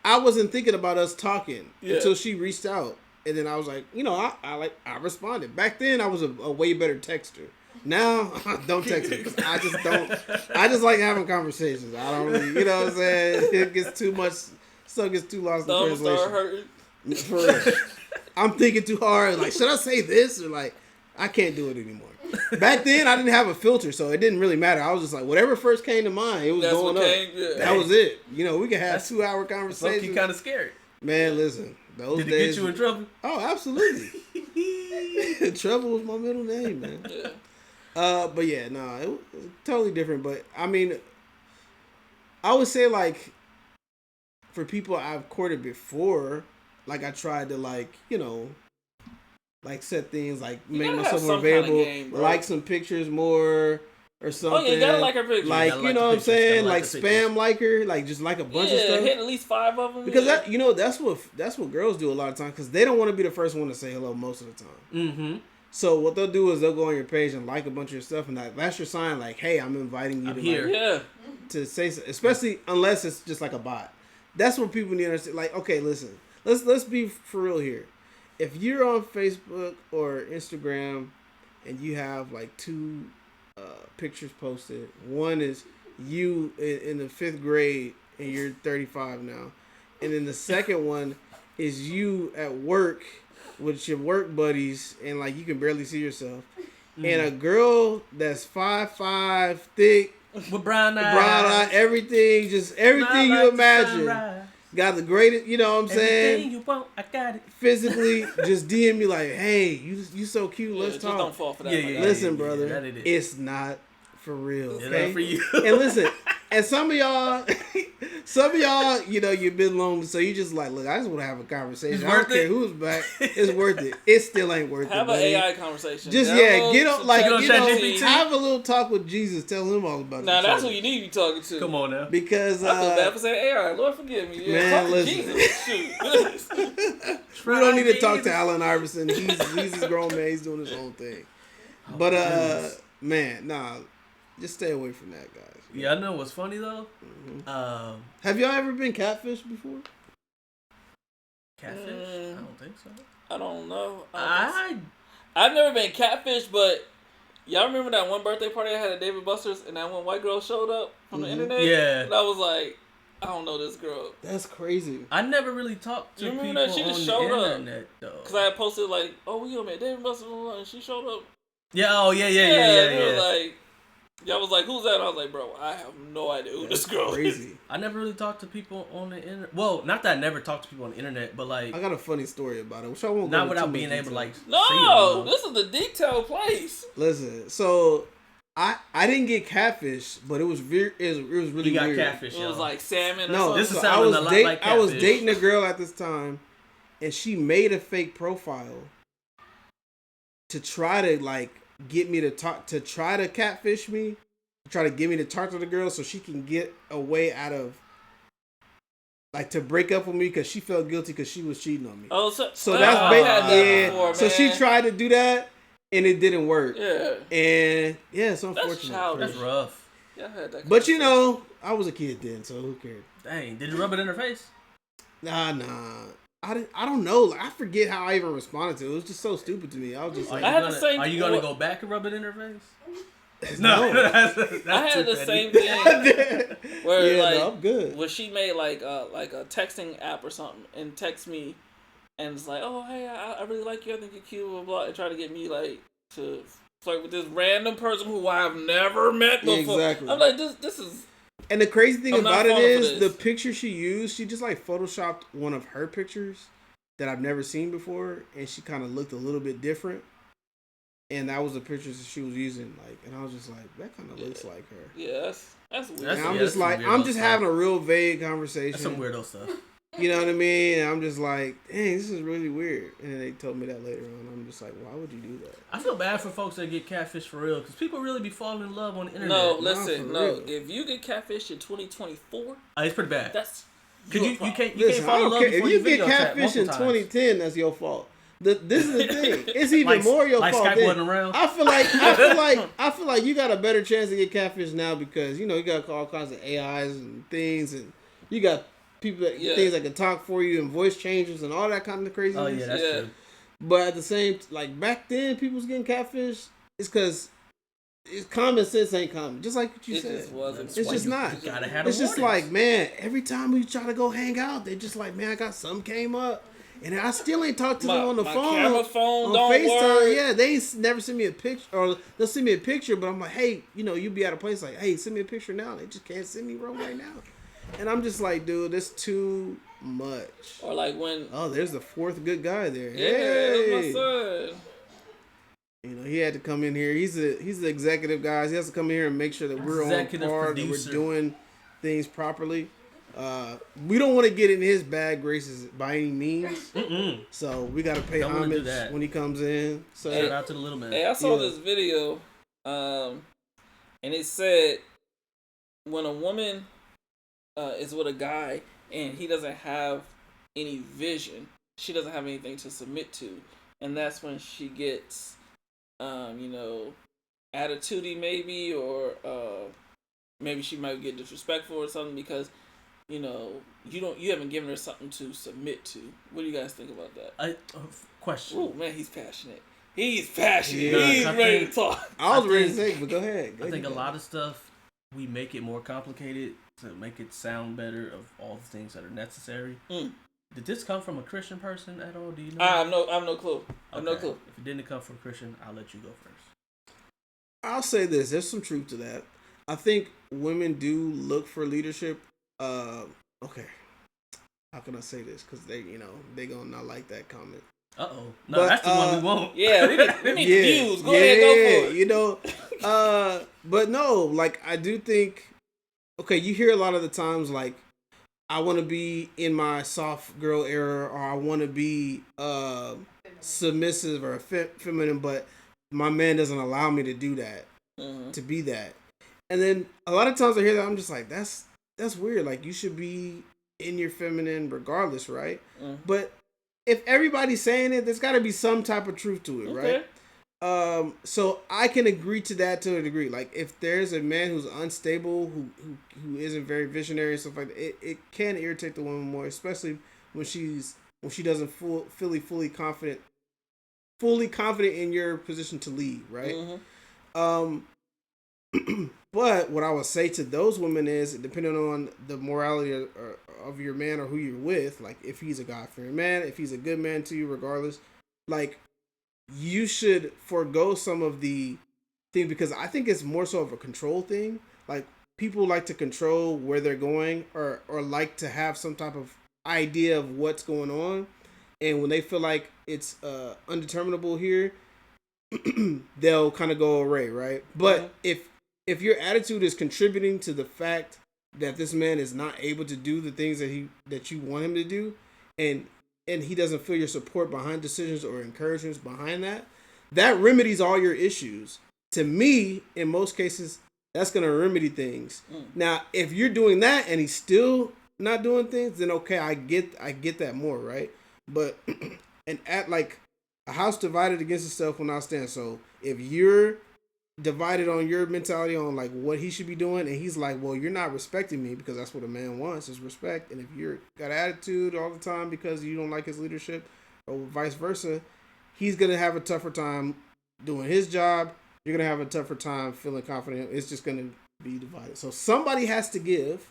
I wasn't thinking about us talking until she reached out, and then I was like, I responded. Back then, I was a way better texter. Now, don't text me because I just don't. I just like having conversations. I don't really, what I'm saying. It gets too much. Stuff gets too lost in translation. Start hurting. For real. I'm thinking too hard. Like, should I say this or like? I can't do it anymore. Back then, I didn't have a filter, so it didn't really matter. I was just like, whatever first came to mind, it was going up. That was it. We could have 2-hour conversations. That's kind of scary. Man, listen. Those Did it days, get you in trouble? Oh, absolutely. Trouble was my middle name, man. But yeah, it was totally different. But I mean, I would say like, for people I've courted before, like I tried to like, like set things like make myself more available, like some pictures more or something. Oh yeah, you gotta like her pictures. Like you know what I'm saying, like spam like her, like just like a bunch of stuff. Hit at least 5 of them. Because that's what girls do a lot of times because they don't want to be the first one to say hello most of the time. Mm-hmm. So what they'll do is they'll go on your page and like a bunch of your stuff, and that's your sign. Like, hey, I'm inviting you to say, especially unless it's just like a bot. That's what people need to understand. Like, okay, listen, let's be for real here. If you're on Facebook or Instagram and you have like 2 pictures posted, one is you in the 5th grade and you're 35 now, and then the second one is you at work with your work buddies, and like you can barely see yourself, and a girl that's 5'5", thick, with brown eye, everything you imagine. Got the greatest, you know what I'm saying? Everything you want, I got it. Physically, just DM me like, hey, you so cute, let's talk. Don't fall for that. Listen, brother, it's not for real. It's okay? not for you. And listen, and some of y'all, you know, you've been lonely, so you just like, look, I just want to have a conversation. I don't care who's back. It's worth it. It still ain't worth it. Have an AI conversation. Just get up, like, you know, have a little talk with Jesus. Tell him all about it. Now that's who you need to be talking to. Come on now. Because I feel bad for saying AI. Lord forgive me. Yeah, man, listen. We don't need to talk to Allen Iverson. He's a grown man. He's doing his own thing. But man, nah, just stay away from that, guys. Yeah, I know what's funny though. Mm-hmm. Have y'all ever been catfished before? Catfish? I don't think so. I don't know. I've never been catfished, but y'all remember that one birthday party I had at David Buster's, and that one white girl showed up from the internet? Yeah. And I was like, I don't know this girl. That's crazy. I never really talked to people that? She just showed the internet, though. Because I had posted like, oh, we gonna be at David Buster's, and she showed up. Yeah, oh, yeah. Like, y'all was like, who's that? I was like, bro, I have no idea who this girl is. I never really talked to people on the internet. Well, not that I never talked to people on the internet, but like... I got a funny story about it, which I won't go not without being able to like... No, this is the detailed place. Listen, so... I didn't get catfish, but it was really weird. You got catfish, It was like salmon or no, something. This is sounding a lot like catfish. I was dating a girl at this time, and she made a fake profile to try to like get me to talk, to try to catfish me, try to get me to talk to the girl so she can get a way out of, like, to break up with me because she felt guilty because she was cheating on me. Oh, so that's basically before, so she tried to do that. And it didn't work. Yeah. And yeah, it's unfortunate. That's rough. Yeah, I had that. But you know, I was a kid then, so who cared? Dang, did you rub it in her face? Nah. I don't know. Like, I forget how I even responded to it. It was just so stupid to me. I was just like, are you gonna go back and rub it in her face? No. that's I had the same thing. Where no, I'm good. Where she made like a texting app or something and text me. And it's like, oh, hey, I really like you. I think you're cute, blah, blah, and try to get me, like, to flirt with this random person who I've never met before. Exactly. I'm like, this is... And the crazy thing about it is, the picture she used, she just, like, photoshopped one of her pictures that I've never seen before, and she kind of looked a little bit different. And that was the pictures that she was using, like, and I was just like, that kind of looks like her. Yeah, that's weird. And I'm just like, I'm just having a real vague conversation. That's some weirdo stuff. You know what I mean? And I'm just like, dang, this is really weird. And then they told me that later on. I'm just like, why would you do that? I feel bad for folks that get catfish for real, because people really be falling in love on the internet. No, listen, no. If you get catfish in 2024, it's pretty bad. That's you can't listen, fall in love before if you get catfish in 2010, that's your fault. This is the thing. It's even more your fault. Skype wasn't around. I feel like you got a better chance to get catfish now because you know you got all kinds of AIs and things, and you got people that things that can talk for you and voice changers and all that kind of craziness. Oh yeah, that's true. But at the same, like back then, people was getting catfish. It's because it's common sense ain't common. Just like what you said. Wasn't. It's just not. It's just like, man, every time we try to go hang out, they just like, man, I got something came up. And I still ain't talked to them on the phone. Camera phone on don't FaceTime. work. Yeah, they ain't never send me a picture, or they'll send me a picture, but I'm like, hey, you know, you be at a place like, hey, send me a picture now. They just can't send me right now. And I'm just like, dude, that's too much. Or like when... Oh, there's the fourth good guy there. Yeah, that's my son. You know, he had to come in here. He's the executive guy. He has to come in here and make sure that we're on par, that we're doing things properly. We don't want to get in his bad graces by any means. So we got to pay homage when he comes in. So shout out to the little man. Hey, I saw this video, and it said when a woman is with a guy and he doesn't have any vision, she doesn't have anything to submit to, and that's when she gets, attitudey maybe, or maybe she might get disrespectful or something because. You know, you haven't given her something to submit to. What do you guys think about that? Question. Oh man, he's passionate. He's passionate. Yeah, he's ready to talk. I was ready to say, but go ahead. I think a lot of stuff we make it more complicated to make it sound better of all the things that are necessary. Did this come from a Christian person at all? Do you know? I have no clue. I have no clue. If it didn't come from a Christian, I'll let you go first. I'll say this. There's some truth to that. I think women do look for leadership. Okay. How can I say this? Because they gonna not like that comment. No, that's the one we want. Yeah, we need the views. Go ahead, go for it. But no, like I do think. Okay, you hear a lot of the times like, I want to be in my soft girl era, or I want to be submissive or feminine, but my man doesn't allow me to do that, to be that. And then a lot of times I hear that, I'm just like, that's weird. Like, you should be in your feminine regardless, right? But if everybody's saying it, there's got to be some type of truth to it, right? So I can agree to that to a degree. Like, if there's a man who's unstable, who isn't very visionary and stuff like that, it can irritate the woman more, especially when she doesn't fully confident in your position to lead, right? But what I would say to those women is, depending on the morality of your man or who you're with, like if he's a God-fearing man, if he's a good man to you, regardless, like you should forego some of the things, because I think it's more so of a control thing. Like, people like to control where they're going, or like to have some type of idea of what's going on, and when they feel like it's undeterminable here, they'll kind of go away, right? But if your attitude is contributing to the fact that this man is not able to do the things that you want him to do, and he doesn't feel your support behind decisions or encouragements behind that remedies all your issues. To me, in most cases, that's going to remedy things. Now, if you're doing that and he's still not doing things, then okay, I get that more, right? But and at like a house divided against itself will not stand. So if you're divided on your mentality on like what he should be doing, and he's like, well, you're not respecting me, because that's what a man wants, is respect. And if you're got attitude all the time because you don't like his leadership, or vice versa, he's gonna have a tougher time doing his job. You're gonna have a tougher time feeling confident. It's just gonna be divided. So somebody has to give.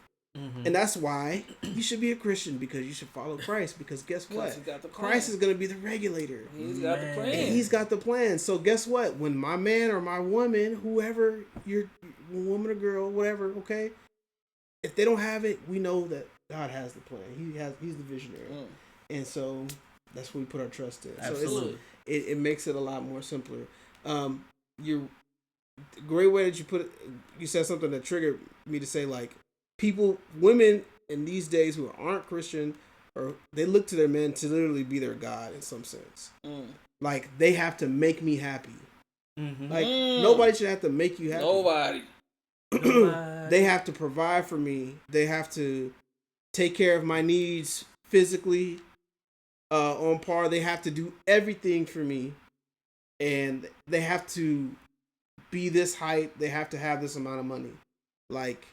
And that's why you should be a Christian, because you should follow Christ. Because guess what? Christ is going to be the regulator. He's got the plan. And he's got the plan. So guess what? When my man or my woman, whoever, you're woman or girl, whatever, okay? If they don't have it, we know that God has the plan. He's the visionary. And so that's what we put our trust in. Absolutely. So it makes it a lot more simpler. You're great way that you put it. You said something that triggered me to say, like, women in these days who aren't Christian, or they look to their men to literally be their God in some sense. Like, they have to make me happy. Like, nobody should have to make you happy. Nobody. They have to provide for me. They have to take care of my needs physically, on par. They have to do everything for me, and they have to be this height. They have to have this amount of money. Like,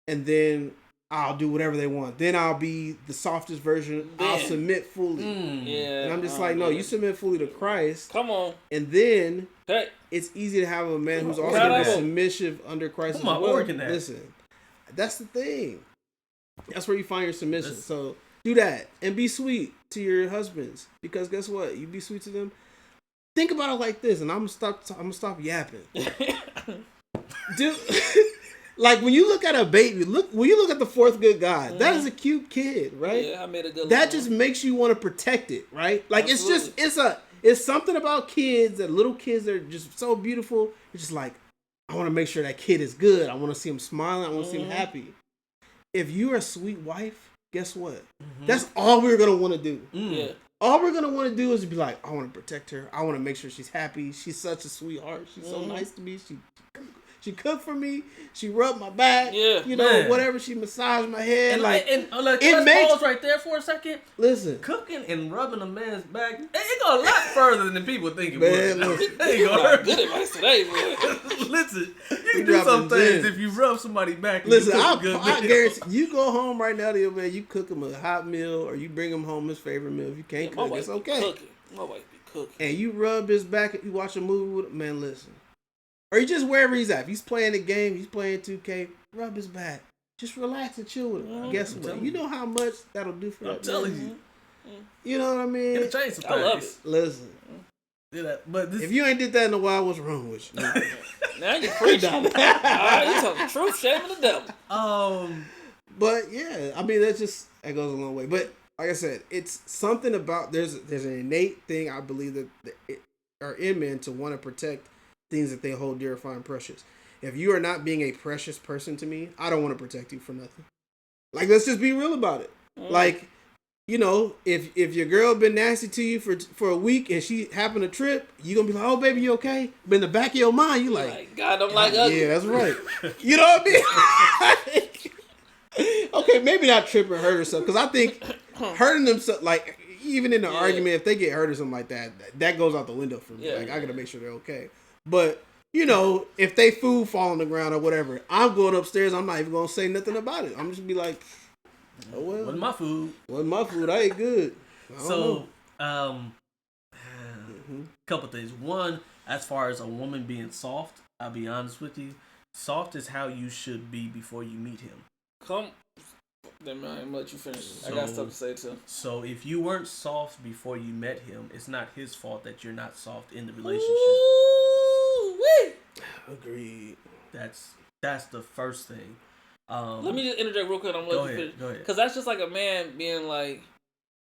and then I'll do whatever they want. Then I'll be the softest version. I'll submit fully. Yeah. And I'm just like, no, you submit fully to Christ. Come on. And then it's easy to have a man who's also going to be submissive under Christ as well. Listen, that's the thing. That's where you find your submission. So do that. And be sweet to your husbands. Because guess what? You be sweet to them. Think about it like this, and I'm gonna stop yapping. Dude, like, when you look at a baby, when you look at the fourth good God, that is a cute kid, right? Yeah, I made a good. That just makes you want to protect it, right? Like, absolutely. It's something about kids, that little kids that are just so beautiful. It's just like, I want to make sure that kid is good. I want to see him smiling. I want to see him happy. If you're a sweet wife, guess what? That's all we're gonna want to do. Yeah. All we're going to want to do is be like, I want to protect her. I want to make sure she's happy. She's such a sweetheart. She's so nice to me. She cooked for me. She rubbed my back. Yeah, you know, whatever. She massaged my head. And let's pause right there for a second. Listen. Cooking and rubbing a man's back, it go a lot further than people think it would. Listen. Good advice today, boy. Listen, you can do some things if you rub somebody's back. Listen, I guarantee you go home right now to your man, you cook him a hot meal, or you bring him home his favorite meal. If you can't cook, it's okay. My wife be cooking. And you rub his back, you watch a movie with him, man, listen. Or you just wherever he's at. If he's playing the game, he's playing 2K, rub his back. Just relax and chill with him. Guess what? You know how much that'll do for that. I'm telling you. You know what I mean? It'll change some things. I love it. Listen. But if you ain't did that in a while, what's wrong with you? Now you're preaching. You talking truth, shame, and the devil. But yeah, I mean that goes a long way. But like I said, it's something about there's an innate thing I believe that are in men to want to protect things that they hold dear, fine, precious. If you are not being a precious person to me, I don't want to protect you for nothing. Like, let's just be real about it. Like, you know, if your girl been nasty to you for a week and she happened to trip, you gonna be like, oh baby, you okay? But in the back of your mind, you like God don't like ugly. Yeah, that's right. You know what I mean? Okay, maybe not trip or hurt herself, because I think hurting themselves, like even in an argument, if they get hurt or something like that goes out the window for me. I gotta make sure they're okay. But you know, if they food fall on the ground or whatever, I'm going upstairs. I'm not even gonna say nothing about it. I'm just be like, oh well, wasn't my food. I ate good. Couple things. One, as far as a woman being soft, I'll be honest with you. Soft is how you should be before you meet him. Then I'm let you finish. I got stuff to say too. So if you weren't soft before you met him, it's not his fault that you're not soft in the relationship. Ooh-wee. Agreed. That's the first thing. Let me just interject real quick. I'm gonna let you finish. Go ahead. Because that's just like a man being like,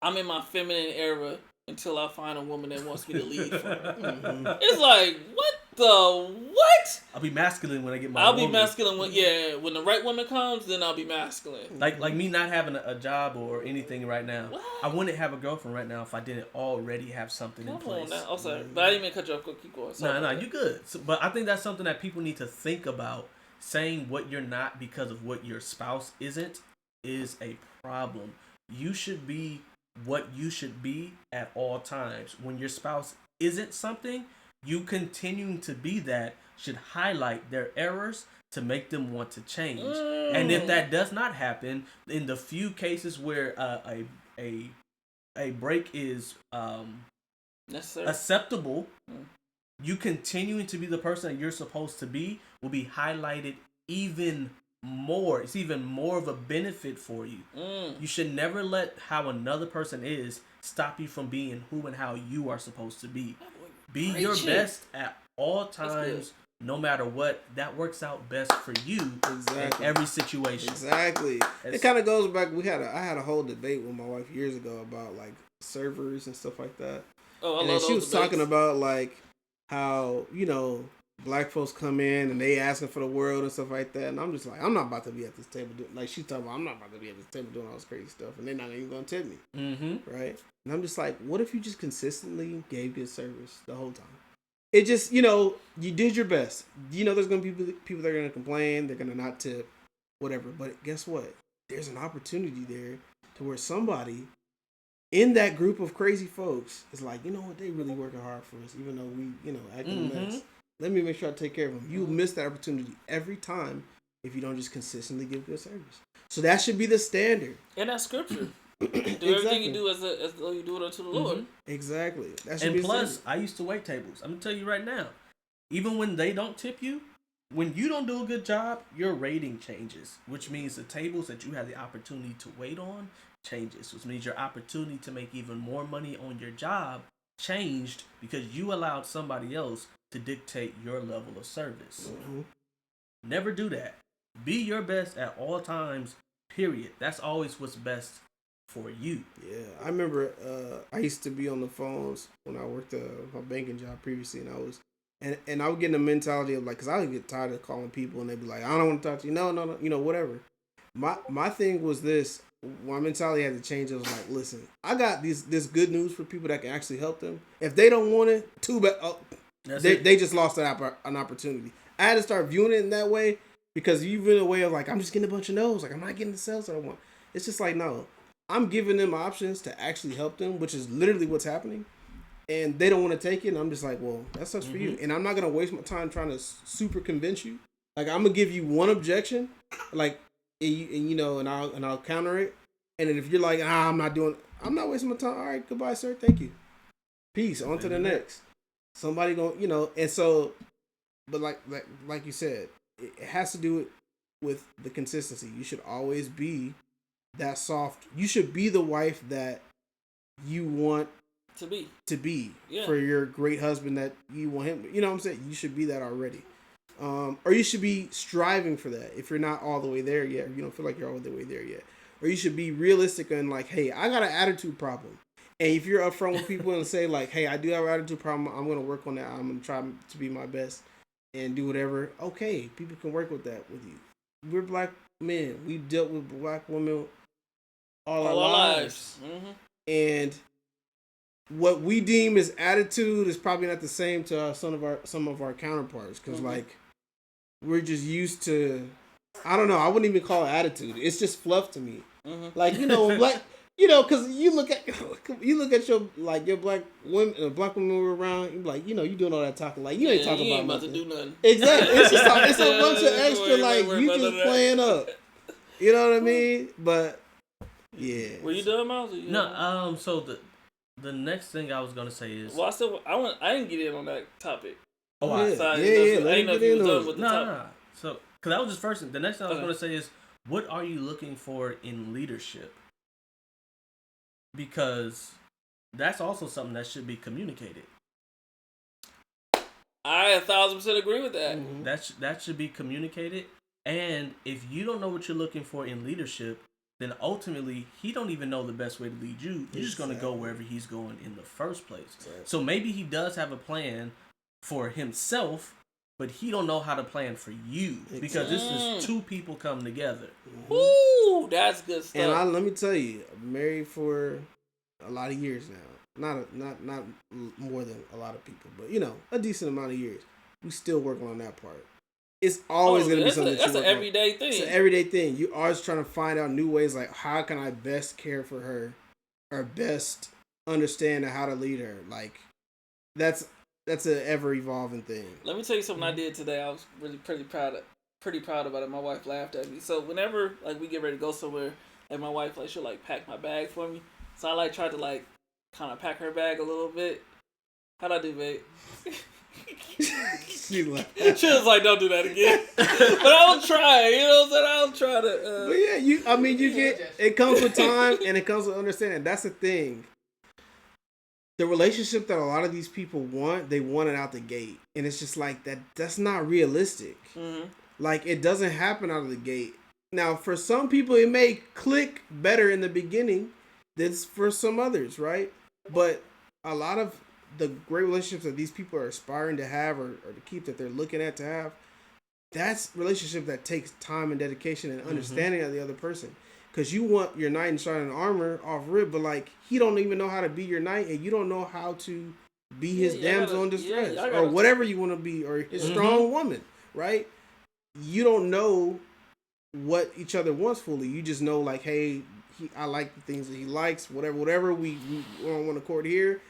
I'm in my feminine era until I find a woman that wants me to lead for her. It's like, what? I'll be masculine when I get my I'll woman. be masculine when the right woman comes, then I'll be masculine. Like me not having a job or anything right now. What? I wouldn't have a girlfriend right now if I didn't already have something in place. Oh, sorry. But I didn't mean to cut you off. Keep going. No, you good. But I think that's something that people need to think about. Saying what you're not because of what your spouse isn't is a problem. You should be what you should be at all times. When your spouse isn't something, you continuing to be that should highlight their errors to make them want to change. And if that does not happen, in the few cases where a break is acceptable, you continuing to be the person that you're supposed to be will be highlighted even more. It's even more of a benefit for you. You should never let how another person is stop you from being who and how you are supposed to be. Be your best at all times, no matter what. That works out best for you in every situation. Exactly. It kind of goes back. I had a whole debate with my wife years ago about like servers and stuff like that. And then she was talking about like how, you know, black folks come in and they asking for the world and stuff like that. And I'm just like, I'm not about to be at this table doing, like she's talking about, I'm not about to be at this table doing all this crazy stuff and they're not even going to tip me. Right? And I'm just like, what if you just consistently gave good service the whole time? It just, you know, you did your best. You know, there's going to be people that are going to complain. They're going to not tip, whatever. But guess what? There's an opportunity there to where somebody in that group of crazy folks is like, you know what? They really working hard for us, even though we, you know, acting a mess. Let me make sure I take care of them. You miss that opportunity every time if you don't just consistently give good service. So that should be the standard. And that's scripture. Do everything you do as though you do it unto the Lord. Exactly. That should be plus, I used to wait tables. I'm going to tell you right now, even when they don't tip you, when you don't do a good job, your rating changes, which means the tables that you have the opportunity to wait on changes, which means your opportunity to make even more money on your job changed because you allowed somebody else to dictate your level of service. Never do that. Be your best at all times, period. That's always what's best for you. Yeah, I remember I used to be on the phones when I worked my banking job previously, and I would get in the mentality of like, because I would get tired of calling people and they'd be like, I don't want to talk to you. No, you know, whatever. My thing was this. My mentality had to change. I was like, listen, I got this good news for people that can actually help them. If they don't want it, too bad. They just lost an opportunity. I had to start viewing it in that way because you've been a way of like, I'm just getting a bunch of no's. Like, I'm not getting the sales that I want. It's just like, no, I'm giving them options to actually help them, which is literally what's happening. And they don't want to take it. And I'm just like, well, that sucks for you. And I'm not going to waste my time trying to super convince you. Like, I'm going to give you one objection, like, and I'll counter it. And then if you're like, I'm not wasting my time. All right, goodbye, sir. Thank you. Peace. On to the next. Somebody going, you know, and so, but like you said, it has to do with the consistency. You should always be that soft. You should be the wife that you want to be for your great husband that you want him. You know what I'm saying? You should be that already. Or you should be striving for that if you're not all the way there yet, or you don't feel like you're all the way there yet. Or you should be realistic and like, hey, I got an attitude problem. And if you're upfront with people and say like, hey, I do have an attitude problem, I'm going to work on that. I'm going to try to be my best and do whatever. Okay, people can work with that with you. We're black men. We dealt with black women all our lives. Mm-hmm. And what we deem as attitude is probably not the same to some of our counterparts. Because like, we're just used to, I don't know, I wouldn't even call it attitude. It's just fluff to me. Mm-hmm. Like, you know, like, you know, because you look at your black women were around, you're like, you know, you doing all that talking, like you ain't talking about nothing. To do nothing. Exactly. It's just it's a bunch of extra, like you just playing up. You know what I mean? But yeah. Were you done, Miles? No. So the next thing I was gonna say is, well, I didn't get in on that topic. Oh, yeah. I didn't know if you was done with the topic. No. So, because that was just first. The next thing I was gonna say is, what are you looking for in leadership? Because that's also something that should be communicated. I 1,000% agree with that. Mm-hmm. That should be communicated. And if you don't know what you're looking for in leadership, then ultimately he don't even know the best way to lead you. You're just gonna go wherever he's going in the first place. Exactly. So maybe he does have a plan for himself, but he don't know how to plan for you, because this is two people come together. Ooh, that's good stuff. And let me tell you, I'm married for a lot of years now. Not more than a lot of people, but you know, a decent amount of years. We still working on that part. It's always going to be something that's an everyday thing. It's an everyday thing. You always trying to find out new ways, like how can I best care for her, or best understand how to lead her. Like that's an ever evolving thing. Let me tell you something I did today. I was really pretty proud about it. My wife laughed at me. So whenever like we get ready to go somewhere, like my wife she'll like pack my bag for me. So I like tried to like kind of pack her bag a little bit. How'd I do, babe? She was like, "Don't do that again." But I was trying, you know what I'm saying? I'll try to. But yeah, you get it comes with time and it comes with understanding. That's the thing. The relationship that a lot of these people want, they want it out the gate, and it's just like that. That's not realistic. Mm-hmm. Like it doesn't happen out of the gate. Now, for some people, it may click better in the beginning than for some others, right? But a lot of the great relationships that these people are aspiring to have or to keep, that they're looking at to have, that's relationship that takes time and dedication and understanding of the other person. Because you want your knight in shining armor off rip, but like he don't even know how to be your knight, and you don't know how to be his damsel in distress, or whatever you want to be, or his strong woman, right? You don't know what each other wants fully. You just know like, hey, I like the things that he likes, whatever we don't want to court here.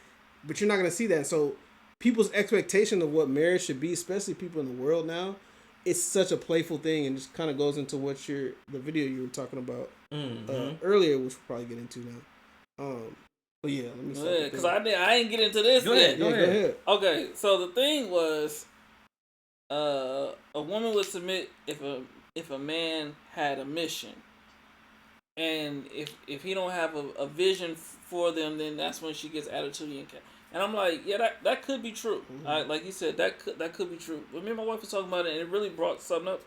But you're not going to see that. So people's expectation of what marriage should be, especially people in the world now, it's such a playful thing, and just kind of goes into what the video you were talking about earlier, which we'll probably get into now. But yeah, let me start. Because I didn't get into this yet. Go ahead. Okay, so the thing was, a woman would submit if a man had a mission, and if he don't have a vision for them, then that's when she gets attitude and cat. And I'm like, yeah, that could be true. Mm-hmm. Like you said, that could be true. But me and my wife was talking about it, and it really brought something up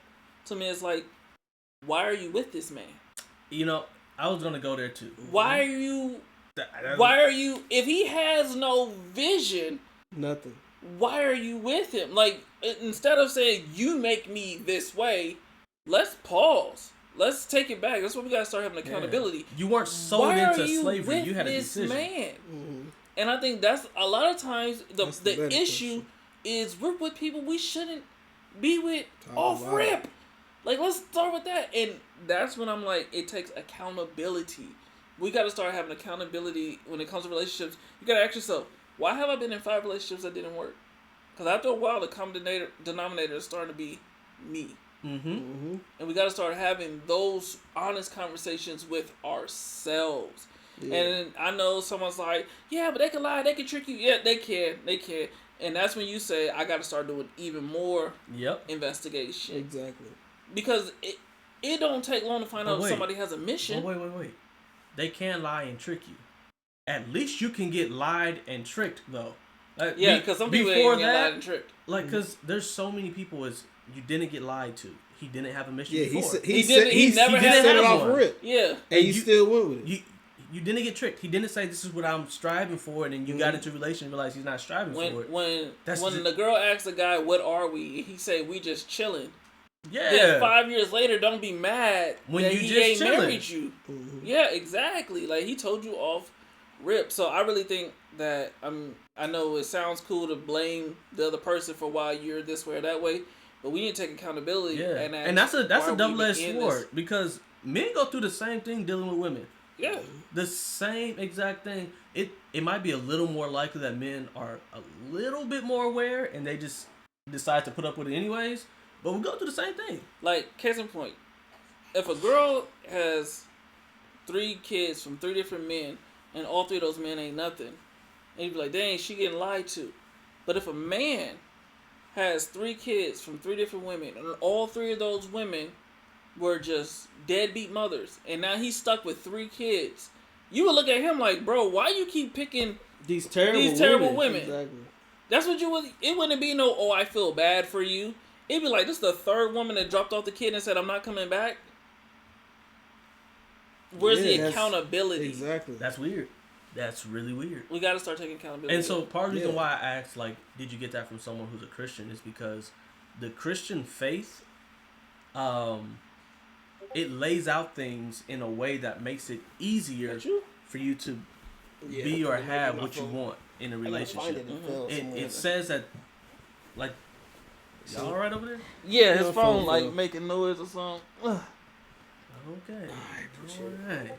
to me. It's like, why are you with this man? You know, I was gonna go there too. Why are you? If he has no vision, nothing. Why are you with him? Like, instead of saying you make me this way, let's pause. Let's take it back. That's what we gotta start having accountability. Yeah. You weren't sold into slavery. You had a decision. Man? Mm-hmm. And I think that's a lot of times the issue is we're with people we shouldn't be with off rip. Like, let's start with that. And that's when I'm like, it takes accountability. We got to start having accountability when it comes to relationships. You got to ask yourself, why have I been in 5 relationships that didn't work? Because after a while, the common denominator is starting to be me. Mm-hmm. Mm-hmm. And we got to start having those honest conversations with ourselves. Yeah. And I know someone's like, yeah, but they can lie, they can trick you. Yeah, they can. And that's when you say, I got to start doing even more investigation. Exactly. Because it don't take long to find out if somebody has a mission. Wait. They can lie and trick you. at least you can get lied and tricked though. Yeah, because some people ain't get lied and tricked. Like, because there's so many people as you didn't get lied to. He didn't have a mission before. He never had set it off rip. Yeah, and you still went with it. You didn't get tricked. He didn't say this is what I'm striving for, and then you got into a relationship and realized he's not striving for it. When the girl asked the guy, "What are we?" he said, "We just chilling." Yeah. Then 5 years later, don't be mad when that you he just ain't chilling. married you. Yeah, exactly. Like, he told you off rip. So I really think that I know it sounds cool to blame the other person for why you're this way or that way, but we need to take accountability. Yeah. And that's a double-edged sword because men go through the same thing dealing with women. Yeah. The same exact thing. It might be a little more likely that men are a little bit more aware and they just decide to put up with it anyways. But we go through the same thing. Like, case in point, if a girl has 3 kids from 3 different men and all 3 of those men ain't nothing, and you be like, dang, she getting lied to. But if a man has 3 kids from 3 different women and all 3 of those women were just deadbeat mothers, and now he's stuck with 3 kids, you would look at him like, bro, why you keep picking these terrible women? Exactly. That's what you would. It wouldn't be no, oh, I feel bad for you. It'd be like, this is the 3rd woman that dropped off the kid and said, I'm not coming back. Where's the accountability? Exactly. That's weird. That's really weird. We got to start taking accountability. And so part of the reason why I asked, like, did you get that from someone who's a Christian is because the Christian faith, it lays out things in a way that makes it easier for you to be or have what you want in a relationship. It says that, like, y'all alright over there? Yeah, his phone like making noise or something. Okay.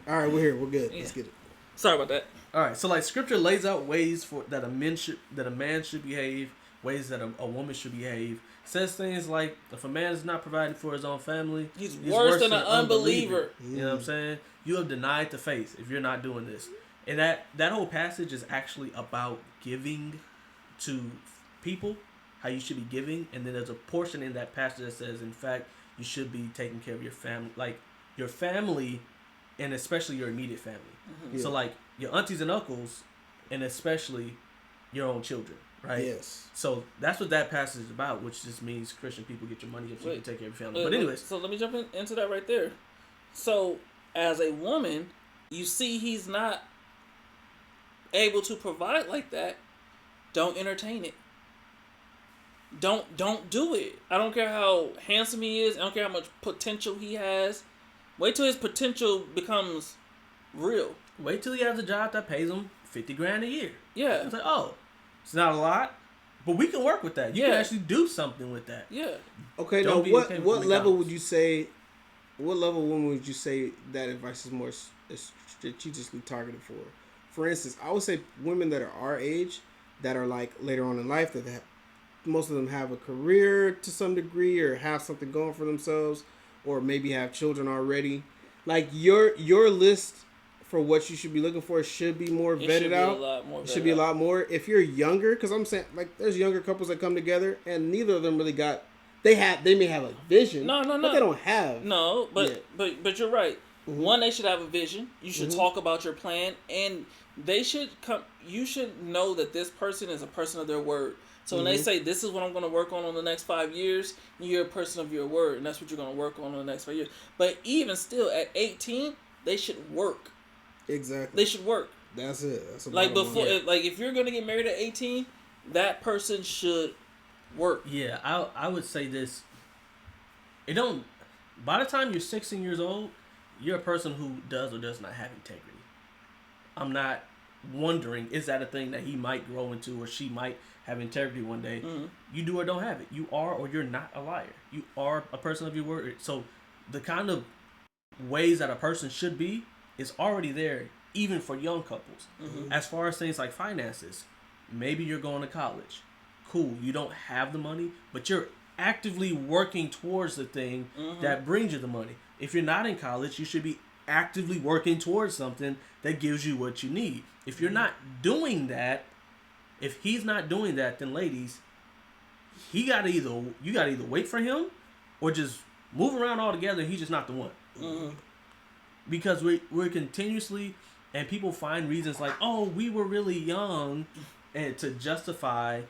Alright, we're here. We're good. Let's get it. Sorry about that. Alright, so like Scripture lays out ways that a man should behave, ways that a woman should behave. Says things like, if a man is not providing for his own family, he's worse than an unbeliever. You know what I'm saying? You have denied the faith if you're not doing this. And that whole passage is actually about giving to people, how you should be giving. And then there's a portion in that passage that says, in fact, you should be taking care of your family, like your family and especially your immediate family. Mm-hmm. So like your aunties and uncles and especially your own children. Right. Yes. So that's what that passage is about, which just means Christian people get your money up so you can take care of your family. But anyways, so let me jump into that right there. So as a woman, you see he's not able to provide like that. Don't entertain it. Don't do it. I don't care how handsome he is. I don't care how much potential he has. Wait till his potential becomes real. Wait till he has a job that pays him $50,000 a year. Yeah. It's like, oh. It's not a lot, but we can work with that. You can actually do something with that. Yeah. Okay, now what level would you say, what level of woman would you say that advice is more strategically targeted for? For instance, I would say women that are our age, that are like later on in life, that most of them have a career to some degree or have something going for themselves or maybe have children already. Like your list for what you should be looking for should be more vetted out. It should be a lot more. If you're younger, because I'm saying, like, there's younger couples that come together and neither of them really got. They may have a vision. No. But they don't have. No, but you're right. Mm-hmm. One, they should have a vision. You should talk about your plan, and they should come. You should know that this person is a person of their word. So when they say, this is what I'm going to work on the next 5 years, you're a person of your word, and that's what you're going to work on in the next 5 years. But even still, at 18, they should work. Exactly. They should work. That's it. That's like before, like if you're gonna get married at 18, that person should work. Yeah, I would say this. It don't. By the time you're 16 years old, you're a person who does or does not have integrity. I'm not wondering, is that a thing that he might grow into or she might have integrity one day? Mm-hmm. You do or don't have it. You are or you're not a liar. You are a person of your word. So the kind of ways that a person should be is already there, even for young couples. Mm-hmm. As far as things like finances, maybe you're going to college. Cool, you don't have the money, but you're actively working towards the thing that brings you the money. If you're not in college, you should be actively working towards something that gives you what you need. If you're not doing that, if he's not doing that, then ladies, you gotta either wait for him or just move around altogether. He's just not the one. Mm-hmm. Because we're continuously And people find reasons like, oh, we were really young, and to justify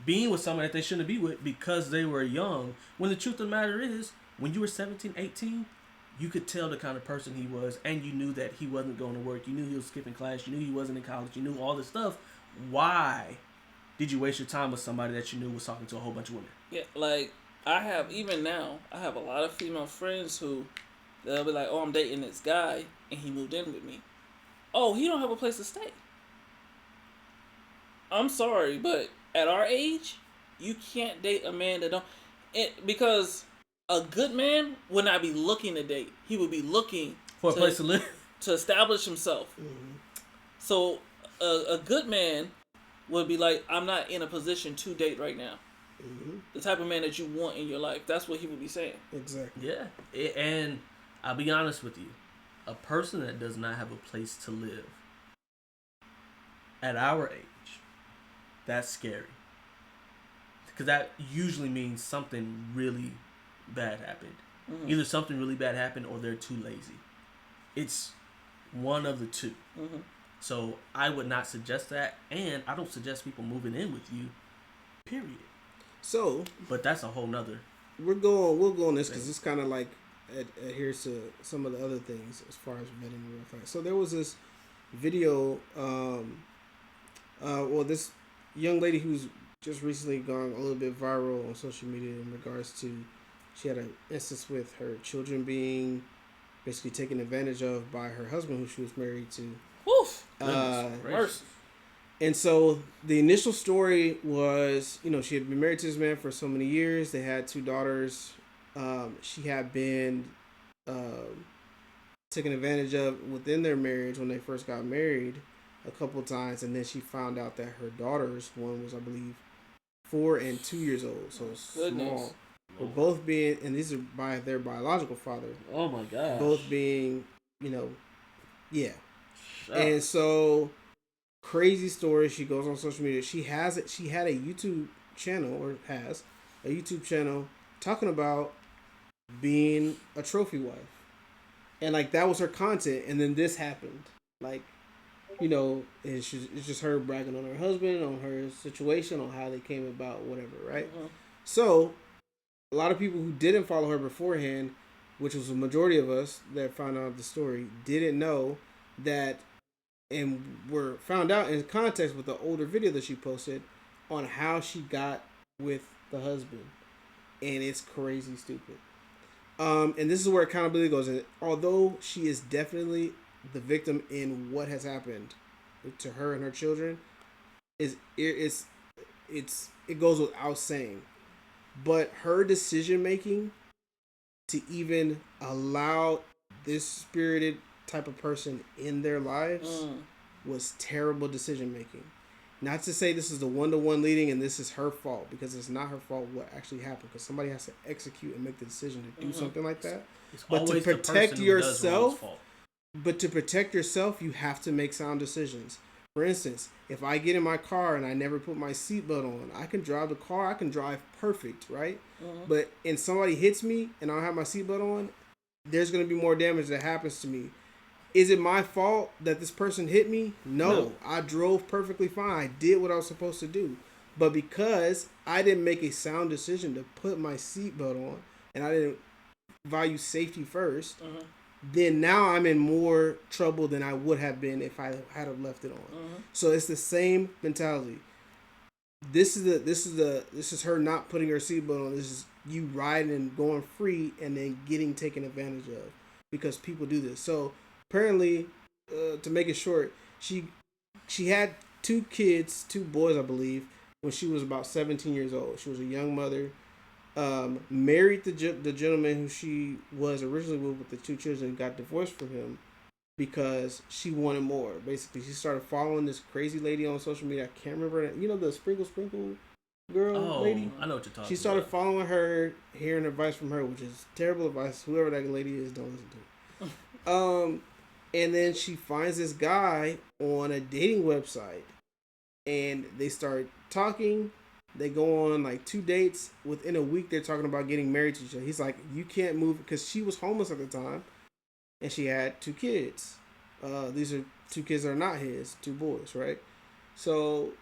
being with someone that they shouldn't be with because they were young. When the truth of the matter is, when you were 17, 18, you could tell the kind of person he was, and you knew that he wasn't going to work. You knew he was skipping class. You knew he wasn't in college. You knew all this stuff. Why did you waste your time with somebody that you knew was talking to a whole bunch of women? Yeah, like, even now, I have a lot of female friends who, they'll be like, oh, I'm dating this guy, and he moved in with me. Oh, he don't have a place to stay. I'm sorry, but at our age, you can't date a man that don't... because a good man would not be looking to date. He would be looking for a place to live, to establish himself. Mm-hmm. So a good man would be like, I'm not in a position to date right now. Mm-hmm. The type of man that you want in your life. That's what he would be saying. Exactly. Yeah. And I'll be honest with you. A person that does not have a place to live at our age, that's scary. Because that usually means something really bad happened. Mm-hmm. Either something really bad happened or they're too lazy. It's one of the two. Mm-hmm. So I would not suggest that, and I don't suggest people moving in with you, period. So, but that's a whole nother. We'll go on this because it's kind of like adheres to some of the other things as far as vetting real fast. So there was this video, this young lady who's just recently gone a little bit viral on social media in regards to, she had an instance with her children being basically taken advantage of by her husband who she was married to. Oof. Mercy. And so the initial story was, she had been married to this man for so many years. They had 2 daughters. She had been taken advantage of within their marriage when they first got married a couple of times. And then she found out that her daughters, one was, I believe, 4 and 2 years old. So small. Were both being, and these are by their biological father. Oh my God. Both being, yeah. And so, crazy story. She goes on social media. She had a YouTube channel, or has a YouTube channel talking about being a trophy wife, and that was her content. And then this happened, it's just her bragging on her husband, on her situation, on how they came about, whatever, right? Mm-hmm. So, a lot of people who didn't follow her beforehand, which was the majority of us that found out the story, didn't know that. And were found out in context with the older video that she posted on how she got with the husband. And it's crazy stupid. And this is where accountability goes in. Although she is definitely the victim in what has happened to her and her children, it goes without saying. But her decision making to even allow this spirited type of person in their lives was terrible decision making. Not to say this is the 1-to-1 leading and this is her fault, because it's not her fault what actually happened, because somebody has to execute and make the decision to do something like that. But to protect yourself, you have to make sound decisions. For instance, if I get in my car and I never put my seatbelt on, I can drive the car, I can drive perfect, right? But and somebody hits me and I don't have my seatbelt on, there's going to be more damage that happens to me. Is it my fault that this person hit me? No. I drove perfectly fine. I did what I was supposed to do. But because I didn't make a sound decision to put my seatbelt on and I didn't value safety first, then now I'm in more trouble than I would have been if I had have left it on. So it's the same mentality. This is her not putting her seatbelt on. This is you riding and going free and then getting taken advantage of, because people do this. So apparently, to make it short, she had 2 kids, 2 boys, I believe, when she was about 17 years old. She was a young mother. Married the gentleman who she was originally with the 2 children, and got divorced from him because she wanted more. Basically, she started following this crazy lady on social media. I can't remember that. The sprinkle girl lady? I know what you're talking about. She started following her, hearing advice from her, which is terrible advice. Whoever that lady is, don't listen to her. And then she finds this guy on a dating website, and they start talking. They go on 2 dates. Within a week, they're talking about getting married to each other. He's like, you can't move, because she was homeless at the time, and she had 2 kids. these are 2 kids that are not his, 2 boys, right? So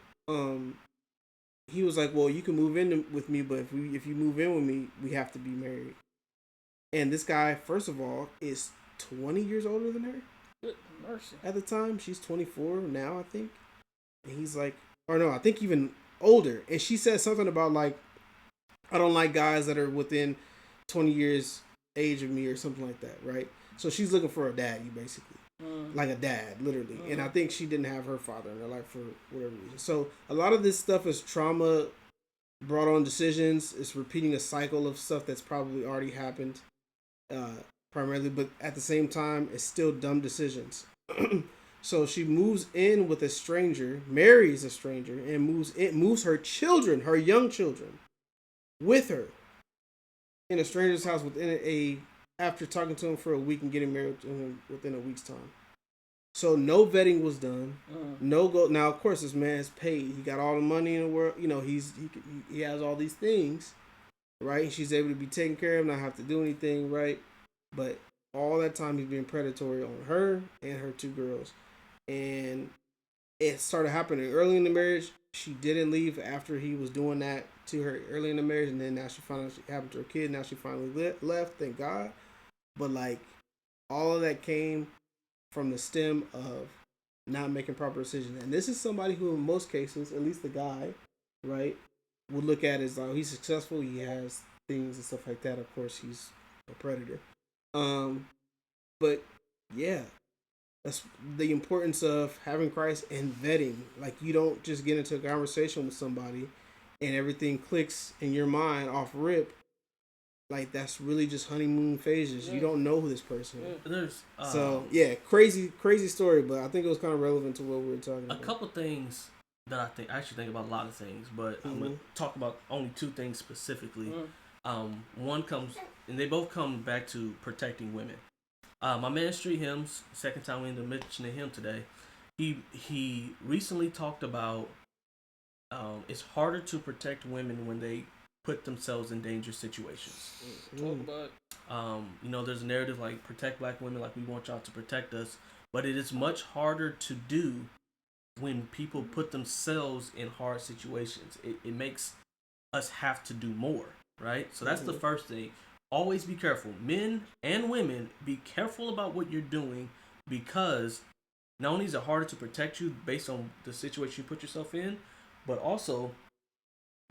he was like, well, you can move in with me, but if you move in with me, we have to be married. And this guy, first of all, is 20 years older than her. Good mercy. At the time, she's 24 now, I think. And he's like, or no, I think even older. And she said something about like, I don't like guys that are within 20 years age of me or something like that, right? So she's looking for a daddy, basically. Like a dad, literally. And I think she didn't have her father in her life for whatever reason. So a lot of this stuff is trauma brought on decisions. It's repeating a cycle of stuff that's probably already happened, primarily. But at the same time, it's still dumb decisions. So she moves in with a stranger, marries a stranger, and moves her children, her young children, with her in a stranger's house after talking to him for a week and getting married to him within a week's time. So no vetting was done. No go. Now, of course, this man is paid. He got all the money in the world. You know, he has all these things, right? She's able to be taken care of, not have to do anything, right? But all that time he's being predatory on her and her 2 girls. And it started happening early in the marriage. She didn't leave after he was doing that to her early in the marriage, and then now she finally happened to her kid. Now she finally left, thank God. But like, all of that came from the stem of not making proper decisions. And this is somebody who, in most cases, at least the guy, right, would look at as like, he's successful, he has things and stuff like that. Of course, he's a predator. But yeah, that's the importance of having Christ and vetting. Like, you don't just get into a conversation with somebody and everything clicks in your mind off rip. Like, that's really just honeymoon phases. Yeah. You don't know who this person is. So, yeah, crazy story, but I think it was kind of relevant to what we were talking about. A couple things that I actually think about a lot of things, but I'm going to talk about only 2 things specifically. One comes, and they both come back to protecting women. My man Street Hymns, second time we ended up mentioning him today, he recently talked about it's harder to protect women when they put themselves in dangerous situations. Talk about you know, there's a narrative like protect black women, like we want y'all to protect us, but it is much harder to do when people put themselves in hard situations. It makes us have to do more, right? So that's the first thing. Always be careful. Men and women, be careful about what you're doing, because not only is it harder to protect you based on the situation you put yourself in, but also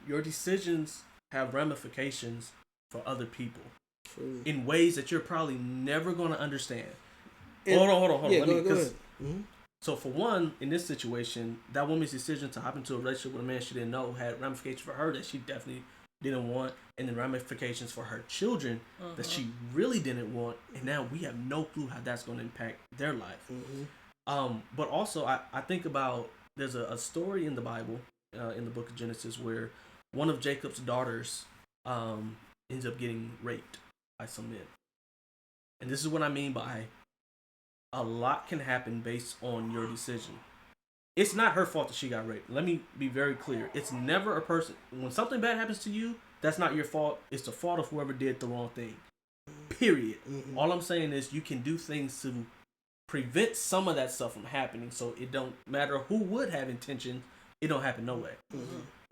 your decisions have ramifications for other people in ways that you're probably never going to understand. Hold on. Yeah, go ahead. So for one, in this situation, that woman's decision to hop into a relationship with a man she didn't know had ramifications for her that she definitely didn't want, and then ramifications for her children that she really didn't want, and now we have no clue how that's going to impact their life. But also, I think about, there's a story in the Bible, in the book of Genesis, where one of Jacob's daughters ends up getting raped by some men. And this is what I mean by a lot can happen based on your decision. It's not her fault that she got raped. Let me be very clear. It's never a person. When something bad happens to you, that's not your fault. It's the fault of whoever did the wrong thing. Period. All I'm saying is you can do things to prevent some of that stuff from happening, so it don't matter who would have intention, it don't happen no way.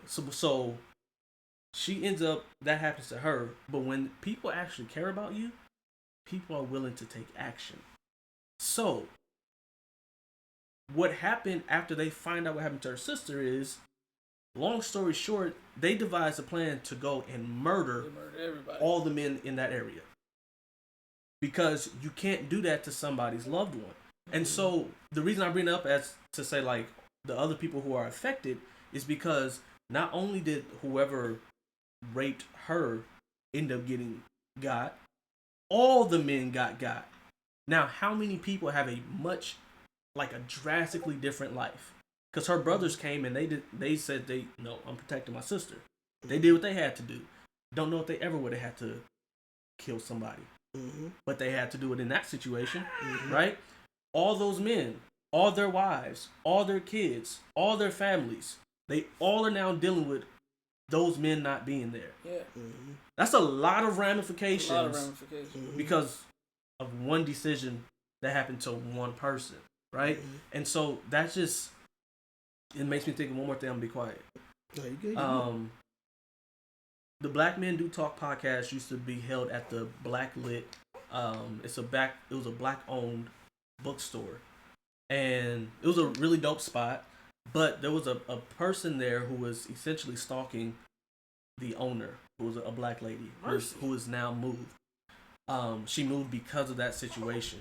So she ends up, that happens to her, but when people actually care about you, people are willing to take action. So what happened after they find out what happened to her sister is, long story short, they devised a plan to go and murder all the men in that area. Because you can't do that to somebody's loved one. And so the reason I bring it up as to say like the other people who are affected is because not only did whoever raped her end up getting got, all the men got. Now, how many people have a much, like a drastically different life? Because her brothers came and they said no, I'm protecting my sister. They did what they had to do. Don't know if they ever would have had to kill somebody. But they had to do it in that situation, right? All those men, all their wives, all their kids, all their families, they all are now dealing with those men not being there. Yeah. That's a lot of ramifications. Because of one decision that happened to one person. right? Mm-hmm. And so that's just, it makes me think of one more thing. I'm gonna be quiet. No, you good. The Black Men Do Talk podcast used to be held at the Blacklit. It was a black owned bookstore, and it was a really dope spot. But there was a person there who was essentially stalking the owner, who was a black lady who is now moved. She moved because of that situation.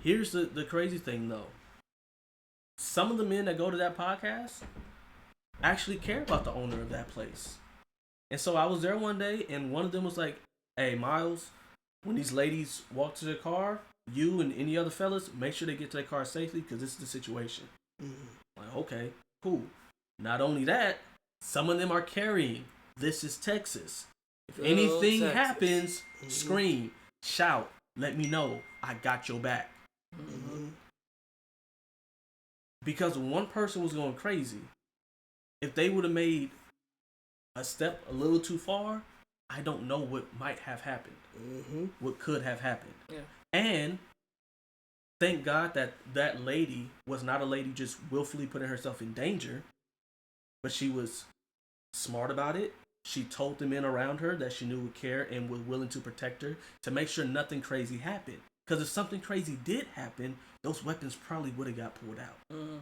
Here's the crazy thing, though. Some of the men that go to that podcast actually care about the owner of that place. And so I was there one day, and one of them was like, "Hey, Miles, when these ladies walk to their car, you and any other fellas, make sure they get to their car safely because this is the situation." Mm-hmm. Like, okay, cool. Not only that, some of them are carrying "This is Texas." If anything happens, scream, shout, let me know. I got your back. Mm-hmm. Because one person was going crazy. If they would have made a step a little too far, I don't know what might have happened. Mm-hmm. What could have happened. Yeah. And thank God that that lady was not a lady just willfully putting herself in danger, but she was smart about it. She told the men around her that she knew would care and was willing to protect her to make sure nothing crazy happened. Because if something crazy did happen, those weapons probably would have got pulled out. Mm-hmm.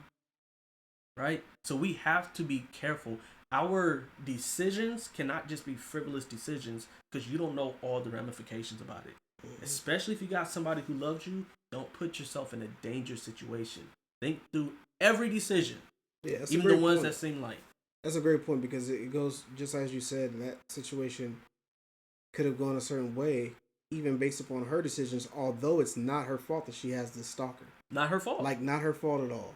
Right? So we have to be careful. Our decisions cannot just be frivolous decisions because you don't know all the ramifications about it. Mm-hmm. Especially if you got somebody who loves you, don't put yourself in a dangerous situation. Think through every decision, even the ones that seem light. That's a great point because it goes, just as you said, that situation could have gone a certain way, even based upon her decisions, although it's not her fault that she has this stalker. Not her fault. Like, not her fault at all.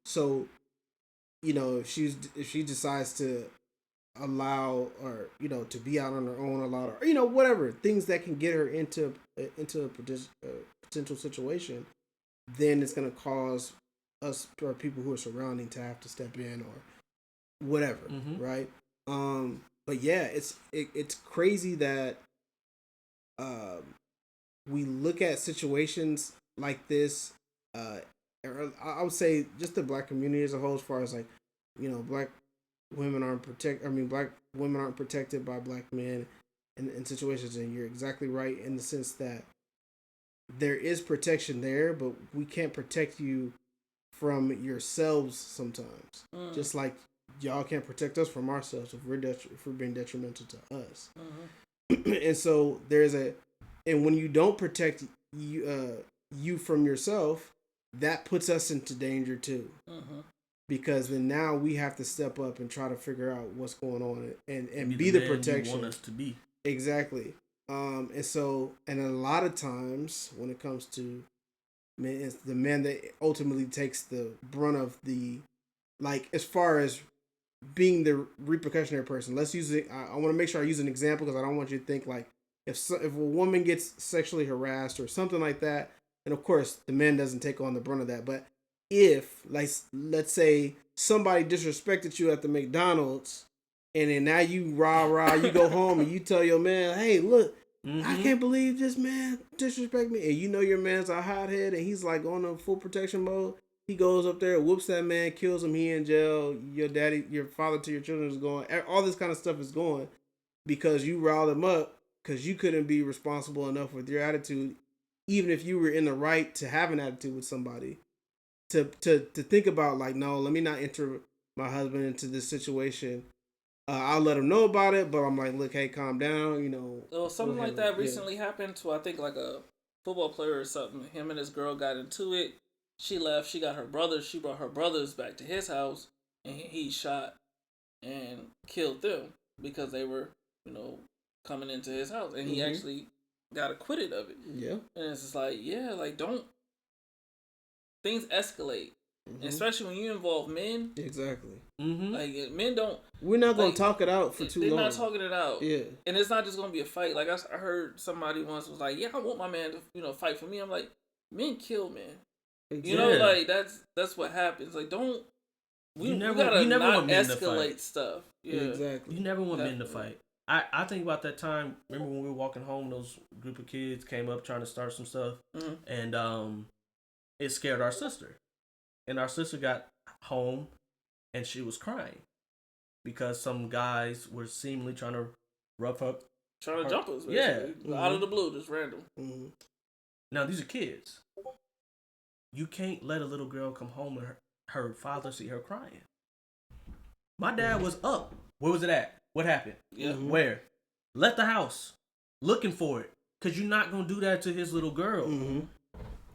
So, you know, if she decides to allow, or, you know, to be out on her own, allow her, you know, whatever, things that can get her into a potential situation, then it's going to cause us or people who are surrounding to have to step in or whatever, mm-hmm. right? But yeah, it's crazy that we look at situations like this. I would say just the black community as a whole, as far as like, you know, black women aren't protected by black men in situations, and you're exactly right in the sense that there is protection there, but we can't protect you from yourselves sometimes. Just like y'all can't protect us from ourselves if we're being detrimental to us. Mm-hmm. And so and when you don't protect you from yourself, that puts us into danger too. Mm-hmm. Because then now we have to step up and try to figure out what's going on and be the protection you want us to be. Exactly. And a lot of times when it comes to men, it's the man that ultimately takes the brunt of the, like, as far as being the repercussionary person. Let's use it. I want to make sure I use an example because I don't want you to think like if a woman gets sexually harassed or something like that, and of course the man doesn't take on the brunt of that. But if, like, let's say somebody disrespected you at the McDonald's, and then now you you go home and you tell your man, "Hey, look, mm-hmm. I can't believe this man disrespect me," and you know your man's a hothead and he's like on a full protection mode. He goes up there, whoops that man, kills him. He in jail. Your father to your children is going. All this kind of stuff is going because you riled him up because you couldn't be responsible enough with your attitude, even if you were in the right to have an attitude with somebody. To think about, like, no, let me not enter my husband into this situation. I'll let him know about it, but I'm like, look, hey, calm down, you know. So something like that recently happened to, I think, like a football player or something. Him and his girl got into it. She left. She got her brothers. She brought her brothers back to his house, and he shot and killed them because they were, you know, coming into his house, and he actually got acquitted of it. Yeah. And it's just like, yeah, like, don't. Things escalate, especially when you involve men. Exactly. Mm-hmm. Like, men don't. We're not gonna talk it out for too long. They're not talking it out. Yeah. And it's not just gonna be a fight. Like, I heard somebody once was like, "Yeah, I want my man to, you know, fight for me." I'm like, men kill men. Exactly. You know, like that's what happens. Like, don't. You never want men to escalate stuff. Yeah. Exactly. You never want men to fight. I think about that time. Remember when we were walking home? Those group of kids came up trying to start some stuff, and it scared our sister. And our sister got home and she was crying because some guys were seemingly trying to rough up. Trying to jump us, basically. Yeah. Mm-hmm. Out of the blue, just random. Mm-hmm. Now, these are kids. You can't let a little girl come home and her father see her crying. My dad was up. Where was it at? What happened? Yeah. Where? Left the house. Looking for it. Because you're not going to do that to his little girl. Mm-hmm.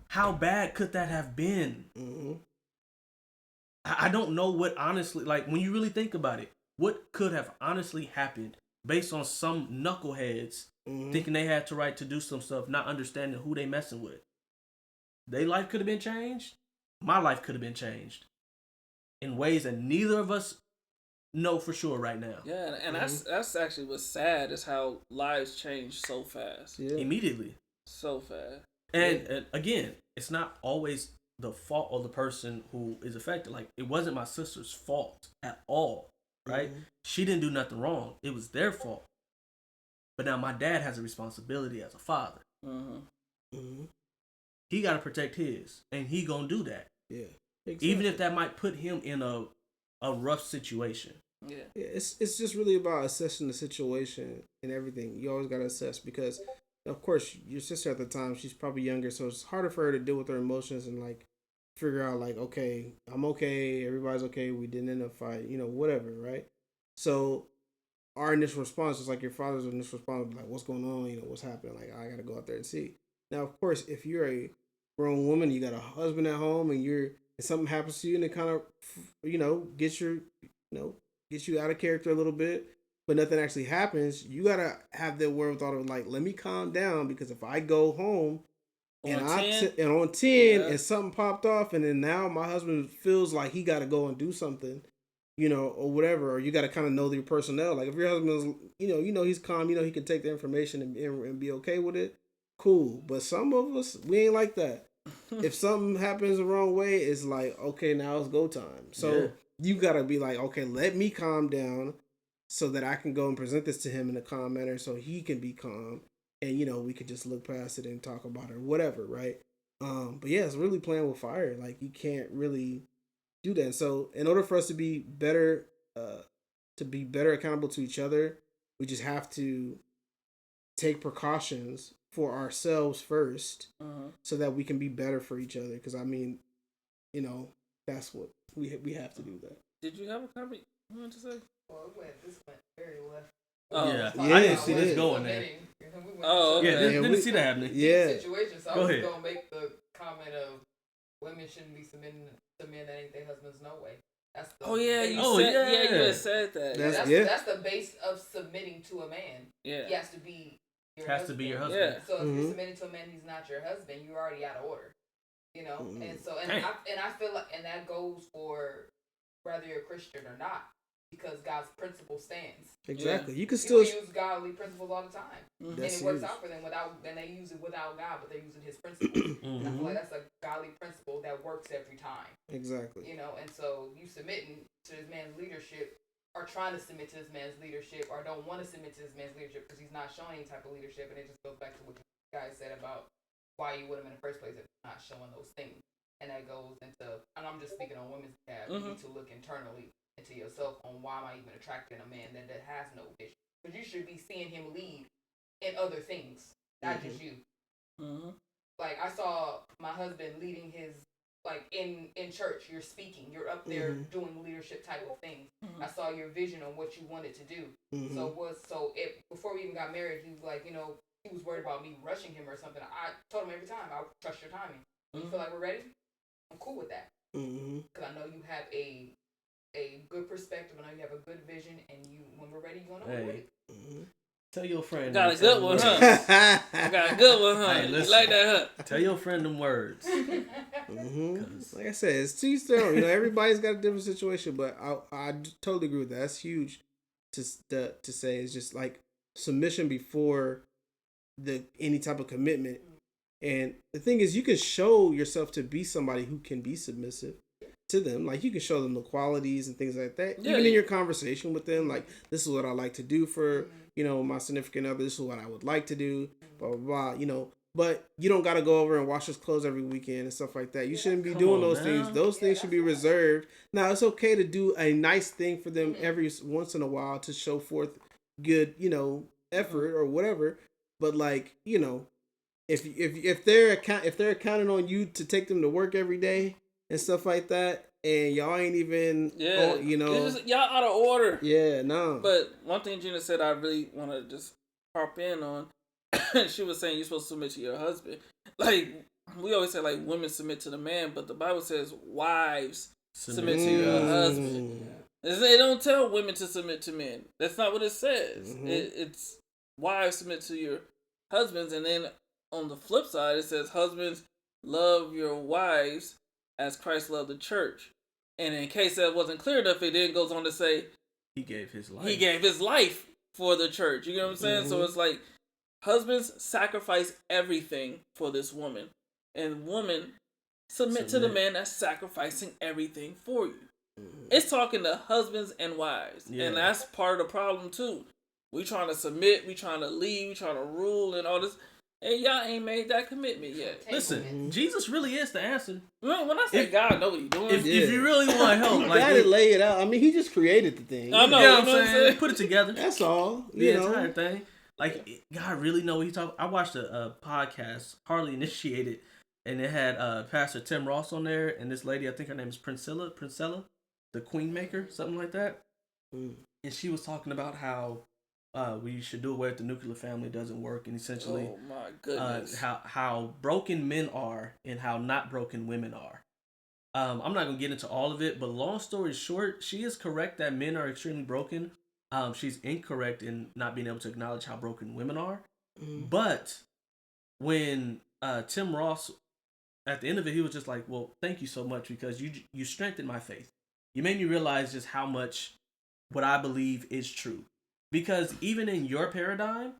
How bad could that have been? Mm-hmm. I don't know what honestly, like, when you really think about it, what could have honestly happened based on some knuckleheads thinking they had the right to do some stuff, not understanding who they messing with. Their life could have been changed. My life could have been changed in ways that neither of us know for sure right now. Yeah, and that's actually what's sad is how lives change so fast. Yeah. Immediately. So fast. And again, it's not always the fault of the person who is affected. Like, it wasn't my sister's fault at all, right? She didn't do nothing wrong. It was their fault. But now my dad has a responsibility as a father. He got to protect his, and he gonna do that. Yeah, exactly. Even if that might put him in a rough situation. Yeah, it's just really about assessing the situation and everything. You always gotta assess because, of course, your sister at the time, she's probably younger, so it's harder for her to deal with her emotions and like figure out like, okay, I'm okay, everybody's okay, we didn't end up fighting, whatever, right? So our initial response is like your father's initial response, like, what's going on, what's happening, like, I gotta go out there and see. Now, of course, if you're a grown woman, you got a husband at home, and something happens to you, and it kind of, gets you out of character a little bit, but nothing actually happens. You gotta have the wherewithal of like, let me calm down, because if I go home on 10 and something popped off, and then now my husband feels like he got to go and do something, or whatever, or you got to kind of know your personnel. Like if your husband is, he's calm, he can take the information and be okay with it. Cool. But some of us, we ain't like that. If something happens the wrong way, it's like, okay, now it's go time. So you got to be like, okay, let me calm down so that I can go and present this to him in a calm manner so he can be calm. And, we could just look past it and talk about it or whatever, right? But yeah, it's really playing with fire. Like, you can't really do that. And so in order for us to be better accountable to each other, we just have to take precautions for ourselves first so that we can be better for each other. Because, that's what we have to do that. Did you have a comment you wanted to say? Well, this went very left. I didn't see this going there. Okay. Didn't see that happening. Situation. So Go I was ahead. gonna make the comment of women shouldn't be submitting to men that ain't their husbands no way. That's the you had said that. That's the base of submitting to a man. Yeah. He has to be your Has husband. to be your husband. Yeah. So if you're submitting to a man who's not your husband, you're already out of order. And so I feel like, and that goes for whether you're a Christian or not, because God's principle stands. Exactly. Yeah. You can still use godly principles all the time, and it works out for them and they use it without God, but they're using His principles. And I feel like that's a godly principle that works every time. Exactly. And so you submitting to this man's leadership, or trying to submit to this man's leadership, or don't want to submit to this man's leadership because he's not showing any type of leadership, and it just goes back to what you guys said about why you with him in the first place if he's not showing those things. And that goes into, and I'm just speaking on women's behalf, you need to look internally into yourself on why am I even attracted in a man that has no vision. Because you should be seeing him lead in other things, not just you. Like, I saw my husband leading his, like, in church, you're speaking, you're up there doing leadership type of things. I saw your vision on what you wanted to do. Before we even got married, he was like, he was worried about me rushing him or something. I told him every time, I'll trust your timing. When you feel like we're ready, I'm cool with that. Because I know you have a good perspective, and I know you have a good vision, and when we're ready, you're going to know we're ready. Tell your friend. Got a good one, huh? I got a good one, huh? Hey, listen, you like that, huh? Tell your friend them words. Like I said, it's to each their own. Everybody's got a different situation, but I totally agree with that. That's huge to say. It's just like submission before any type of commitment. And the thing is, you can show yourself to be somebody who can be submissive to them. Like, you can show them the qualities and things like that. Even in your conversation with them, like, this is what I like to do for, my significant other. This is what I would like to do, blah, blah, blah. but you don't got to go over and wash his clothes every weekend and stuff like that. You shouldn't be doing those things. Those things should be reserved. Now, it's okay to do a nice thing for them every once in a while to show forth good, effort or whatever. But like, if they're counting on you to take them to work every day and stuff like that, and y'all ain't even, y'all out of order. Yeah, no. But one thing Gina said, I really want to just harp in on. She was saying you're supposed to submit to your husband. Like, we always say, like, women submit to the man, but the Bible says wives submit to your husband. They don't tell women to submit to men. That's not what it says. It's wives submit to your husbands, and then on the flip side, it says husbands love your wives as Christ loved the church. And in case that wasn't clear enough, it then goes on to say he gave his life. He gave his life for the church. You know what I'm saying? So it's like husbands sacrifice everything for this woman, and women submit to the man that's sacrificing everything for you. It's talking to husbands and wives, and that's part of the problem too. We trying to submit, we trying to lead, we trying to rule, and all this. And y'all ain't made that commitment yet. Listen, Jesus really is the answer. When I say God, know what he's doing. If you really want help, you gotta lay it out. I mean, he just created the thing. I know. You know what I'm saying? Put it together. That's all. The entire thing. Like, God really know what he's talking. I watched a podcast, Hardly Initiated, and it had Pastor Tim Ross on there, and this lady, I think her name is Princella, the Queen Maker, something like that. And she was talking about how we should do away with the nuclear family, doesn't work, and essentially, oh my goodness, how broken men are and how not broken women are. I'm not gonna get into all of it, but long story short, she is correct that men are extremely broken. She's incorrect in not being able to acknowledge how broken women are. But when Tim Ross, at the end of it, he was just like, well, thank you so much, because you strengthened my faith. You made me realize just how much what I believe is true. Because even in your paradigm,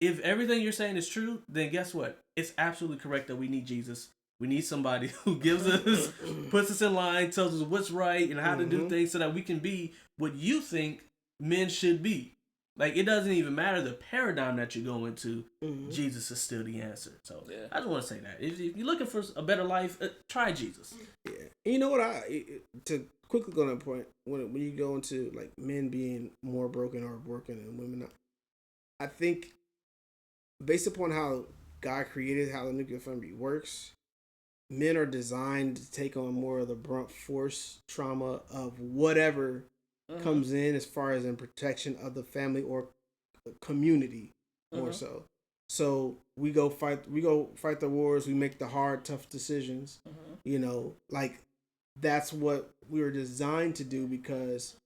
if everything you're saying is true, then guess what? It's absolutely correct that we need Jesus. We need somebody who gives us, puts us in line, tells us what's right and how to do things so that we can be what you think men should be. Like, it doesn't even matter the paradigm that you go into. Jesus is still the answer. So I just want to say that if you're looking for a better life, try Jesus. Yeah, and you know what? To quickly go on that point, when you go into like men being more broken or broken and women not, I think based upon how God created how the nuclear family works, men are designed to take on more of the brunt force trauma of whatever comes in as far as in protection of the family or community more so. So we go fight the wars, we make the hard, tough decisions. Like that's what we were designed to do, because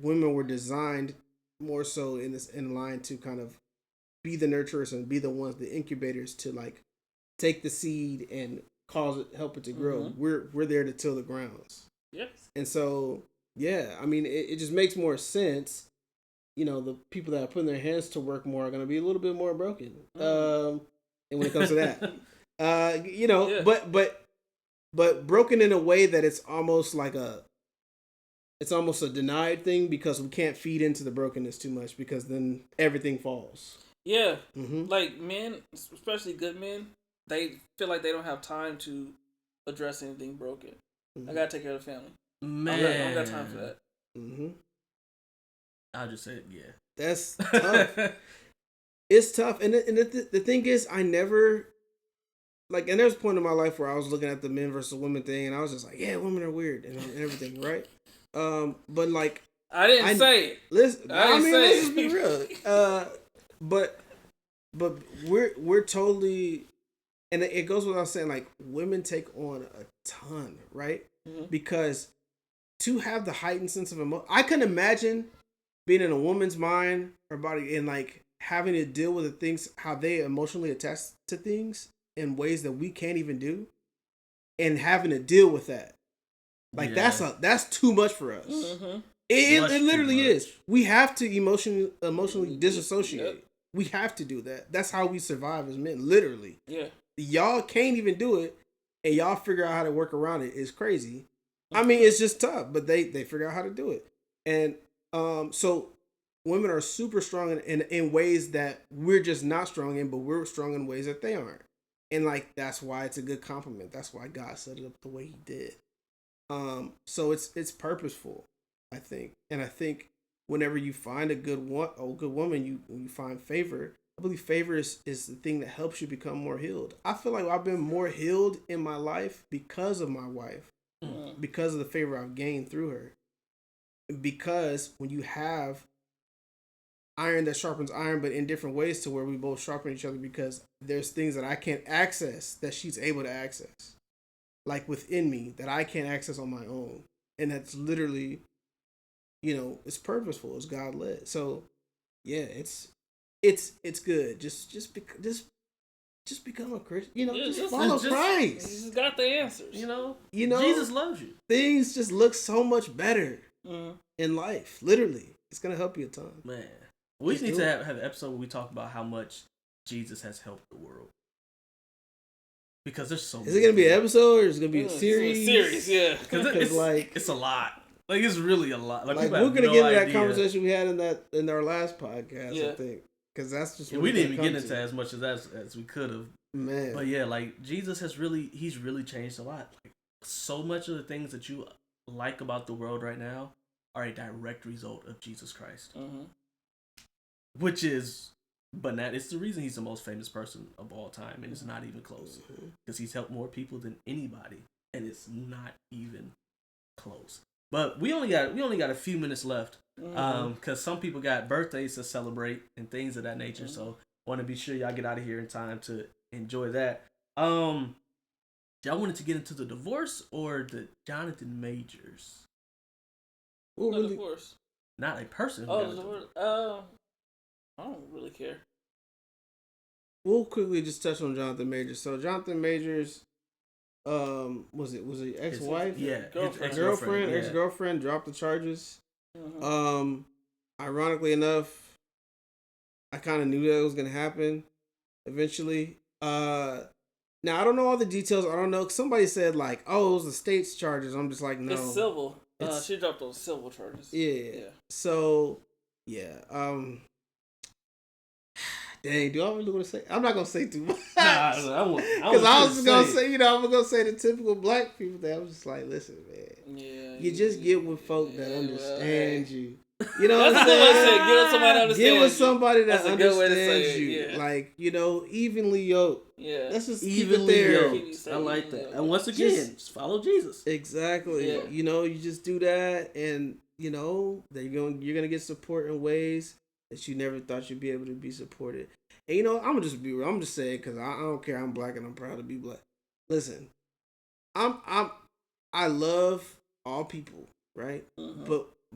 women were designed more so in line to kind of be the nurturers and be the ones, the incubators, to like take the seed and help it to grow. We're there to till the grounds. Yes. And so I mean, it just makes more sense. The people that are putting their hands to work more are going to be a little bit more broken. And when it comes to that, but broken in a way that it's almost a denied thing, because we can't feed into the brokenness too much, because then everything falls. Yeah. Like men, especially good men, they feel like they don't have time to address anything broken. I got to take care of the family. Man, I don't got time for that. I'll just say, yeah. That's tough. It's tough. And the thing is, I never, like, and there's a point in my life where I was looking at the men versus women thing, and I was just like, yeah, women are weird and everything, right? But like, I didn't say it. Listen, let's just be real. But we're totally, and it goes without saying, like, women take on a ton, right? Because to have the heightened sense of emotion, I can imagine being in a woman's mind or body and like having to deal with the things, how they emotionally attach to things in ways that we can't even do, and having to deal with that. Like that's too much for us. It literally is. We have to emotionally disassociate. Yep. We have to do that. That's how we survive as men, literally. Yeah. Y'all can't even do it, and y'all figure out how to work around it. It's crazy. I mean, it's just tough, but they figure out how to do it. And so women are super strong in ways that we're just not strong in, but we're strong in ways that they aren't. And like that's why it's a good compliment. That's why God set it up the way He did. So it's purposeful, I think. And I think whenever you find a good woman, you find favor. I believe favor is the thing that helps you become more healed. I feel like I've been more healed in my life because of my wife, because of the favor I've gained through her. Because when you have iron that sharpens iron, but in different ways to where we both sharpen each other, because there's things that I can't access that she's able to access, like within me that I can't access on my own. And that's literally, it's purposeful. It's God led. So yeah, it's good. Just become a Christian. Just follow Christ. You just got the answers. Jesus loves you. Things just look so much better in life. Literally, it's gonna help you a ton. Man, we need to have an episode where we talk about how much Jesus has helped the world. Because there's so. Is it gonna be an episode or is it gonna be a series? Series, yeah. Because it's a lot. Like it's really a lot. Like we're gonna get into that conversation we had in our last podcast. I think. Because that's just we didn't even get into as much as we could have. Man. But yeah, like Jesus he's really changed a lot. Like so much of the things that you like about the world right now are a direct result of Jesus Christ. Which is it's the reason he's the most famous person of all time, and it's not even close. Because he's helped more people than anybody, and it's not even close. But we only got a few minutes left. Because some people got birthdays to celebrate and things of that nature, so want to be sure y'all get out of here in time to enjoy that. Y'all wanted to get into the divorce or the Jonathan Majors? The divorce. Not a person. Divorce. I don't really care. We'll quickly just touch on Jonathan Majors. So Jonathan Majors, was it ex-wife? Yeah, ex-girlfriend dropped the charges. Ironically enough, I kind of knew that was gonna happen eventually. Now I don't know all the details. I don't know. Somebody said like, "Oh, it was the state's charges." I'm just like, no, it's civil. She dropped those civil charges. Yeah. So yeah. Dang, do I really want to say? I'm not gonna say too much. Because I was gonna say, I'm gonna say the typical black people thing. I'm just like, listen, man. Yeah. You just get with folk that understand you. You know what I'm saying? Get with somebody that understands Get with somebody that understands you. Yeah. Like, evenly yoked. Yeah. Let's just evenly keep it there. yoked. I like that. And once again, just follow Jesus. Exactly. Yeah. You just do that, and that you're gonna get support in ways that you never thought you'd be able to be supported. And I'm gonna just be real. I'm just saying because I don't care. I'm black and I'm proud to be black. Listen, I love all people, right?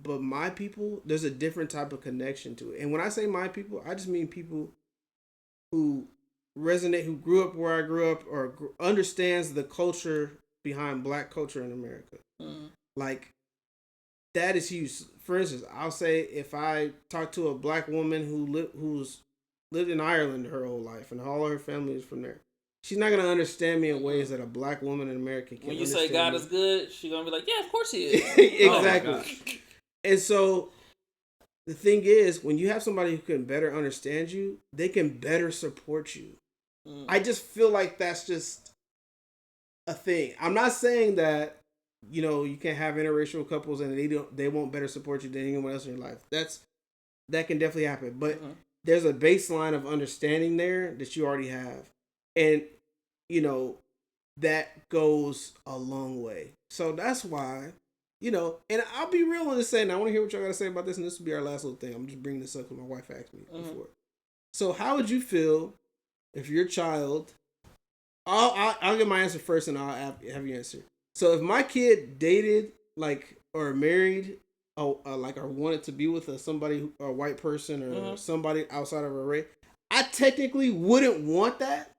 But my people, there's a different type of connection to it. And when I say my people, I just mean people who resonate, who grew up where I grew up, or understands the culture behind black culture in America. Like, that is huge. For instance, I'll say if I talk to a black woman who's lived in Ireland her whole life and all her family is from there, she's not going to understand me in ways that a black woman in America can. When you say God is good, she's going to be like, yeah, of course he is. Exactly. Oh, and so the thing is, when you have somebody who can better understand you, they can better support you. I just feel like that's just a thing. I'm not saying that, you can't have interracial couples and they won't better support you than anyone else in your life. That can definitely happen. But there's a baseline of understanding there that you already have. And, that goes a long way. So that's why, and I'll be real on this saying, I want to hear what y'all got to say about this, and this will be our last little thing. I'm just bringing this up because my wife asked me before. So how would you feel if your child, I'll get my answer first and I'll have you answer. So if my kid dated, or married, or wanted to be with a white person or somebody outside of a race, I technically wouldn't want that.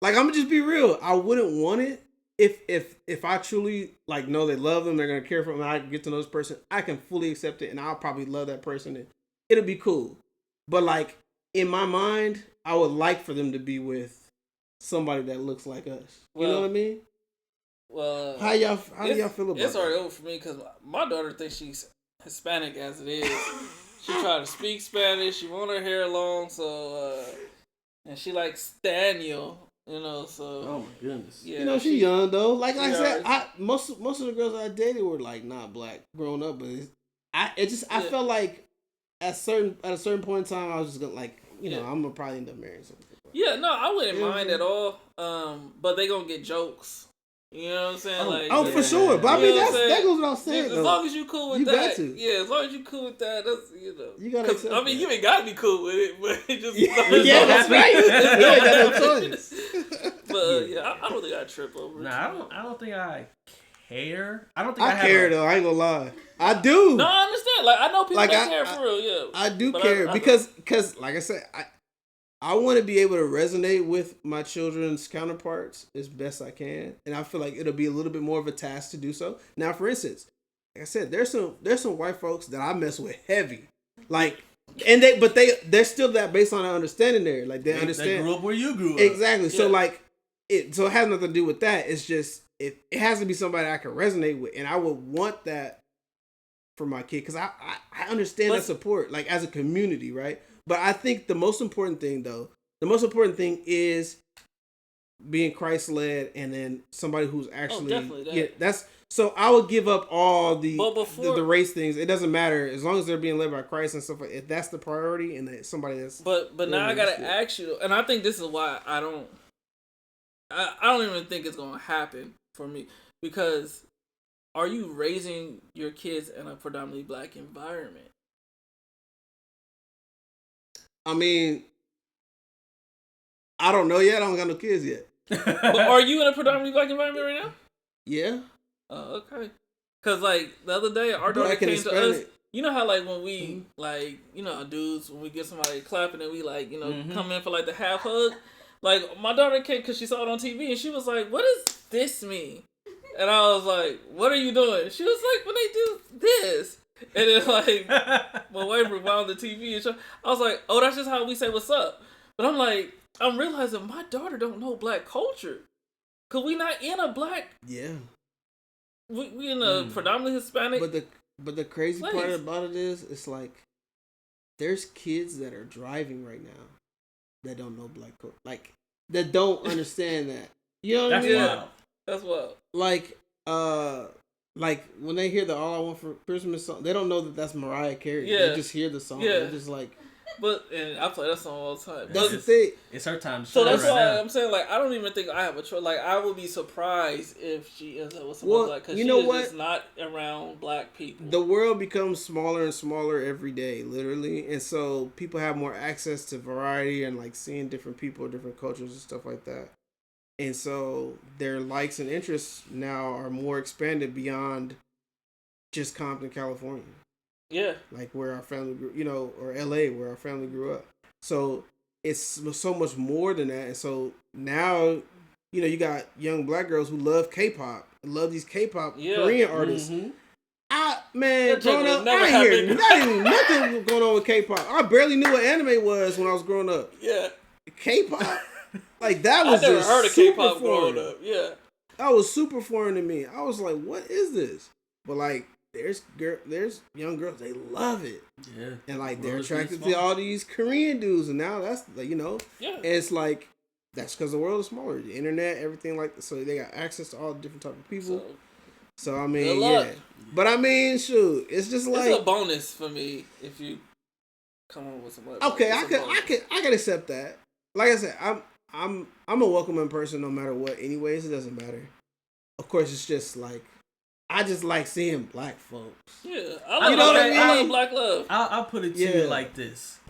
Like, I'm gonna just be real. I wouldn't want it if I truly know they love them, they're gonna care for them, and I get to know this person. I can fully accept it, and I'll probably love that person, and it'll be cool. But in my mind, I would like for them to be with somebody that looks like us. You know what I mean? Well, how do y'all feel about it? It's already over for me because my daughter thinks she's Hispanic as it is. She tried to speak Spanish. She want her hair long, so and she likes Daniel. You know, so. Oh my goodness. Yeah, you know, she young though. Like I said, most of the girls I dated were like not black growing up, but I felt like at a certain point in time I was just gonna like, you know, I'm gonna probably end up marrying somebody. Yeah, no, I wouldn't mind at all. But they gonna get jokes. You know what I'm saying? For sure. But I mean, that goes without saying. As long as you cool with that, got to. Yeah, as long as you cool with that, that's you gotta. Accept I mean, you ain't gotta be cool with it, but it just that's right. You ain't got no choice. But I don't think I trip over it. Nah, I don't think I care. I don't think I care though. I ain't gonna lie. I do. No, I understand. Like I know people that care for real. Yeah, I do care because like I said, I want to be able to resonate with my children's counterparts as best I can, and I feel like it'll be a little bit more of a task to do so. Now, for instance, like I said, there's some white folks that I mess with heavy, like, and they're still that based on our understanding there, like they understand. They grew up where you grew up. Exactly. Yeah. So like it has nothing to do with that. It's just it has to be somebody I can resonate with, and I would want that for my kid because I understand that support, like as a community, right? But I think the most important thing is being Christ-led, and then somebody who's actually that's. So I would give up all the race things. It doesn't matter as long as they're being led by Christ and stuff like. If that's the priority, and that somebody that's. But now I gotta ask you, and I think this is why I don't even think it's gonna happen for me, because are you raising your kids in a predominantly black environment? I mean, I don't know yet. I don't got no kids yet. But are you in a predominantly black environment right now? Yeah. Oh, okay. Because, like, the other day, our daughter came to us. You know how, like, when we, like, you know, dudes, when we get somebody clapping and we, like, you know, come in for, like, the half hug. Like, my daughter came because she saw it on TV and she was like, what does this mean? And I was like, what are you doing? She was like, when they do this. And then, like, my wife rewound the TV and I was like, oh, that's just how we say what's up. But I'm like, I'm realizing my daughter don't know black culture. Because we not in a black... Yeah. We in a predominantly Hispanic... But the crazy part about it is, it's like, there's kids that are driving right now that don't know black culture. Like, that don't understand that. You know what I mean? Wild. That's wild. Like, when they hear the All I Want for Christmas song, they don't know that that's Mariah Carey. Yeah. They just hear the song. Yeah. They're just like... And I play that song all the time. That's the thing. It's her time to So that's right why now. I'm saying, like, I don't even think I have a choice. Like, I would be surprised if she ends up with someone black, because she is just not around black people. The world becomes smaller and smaller every day, literally. And so people have more access to variety and, like, seeing different people, different cultures and stuff like that. And so their likes and interests now are more expanded beyond just Compton, California. Yeah. Like where our family grew, you know, or LA where our family grew up. So it's so much more than that. And so now, you know, you got young black girls who love K-pop, love these K-pop Korean artists. Growing up, I hear nothing going on with K-pop. I barely knew what anime was when I was growing up. Yeah. K-pop, like that was I never just heard of K-pop growing up. Yeah. That was super foreign to me. I was like, what is this? But like, there's young girls, they love it. Yeah. And like they're attracted to all these Korean dudes, and now that's like, you know, it's like that's because the world is smaller. The internet, everything like so they got access to all different type of people. So I mean, yeah. But I mean, shoot, it's just like it's a bonus for me if you come on with some. Okay, I can accept that. Like I said, I'm a welcoming person no matter what. Anyways, it doesn't matter. Of course, it's just like. I just like seeing black folks. Yeah, I love black love. I'll put it to you like this.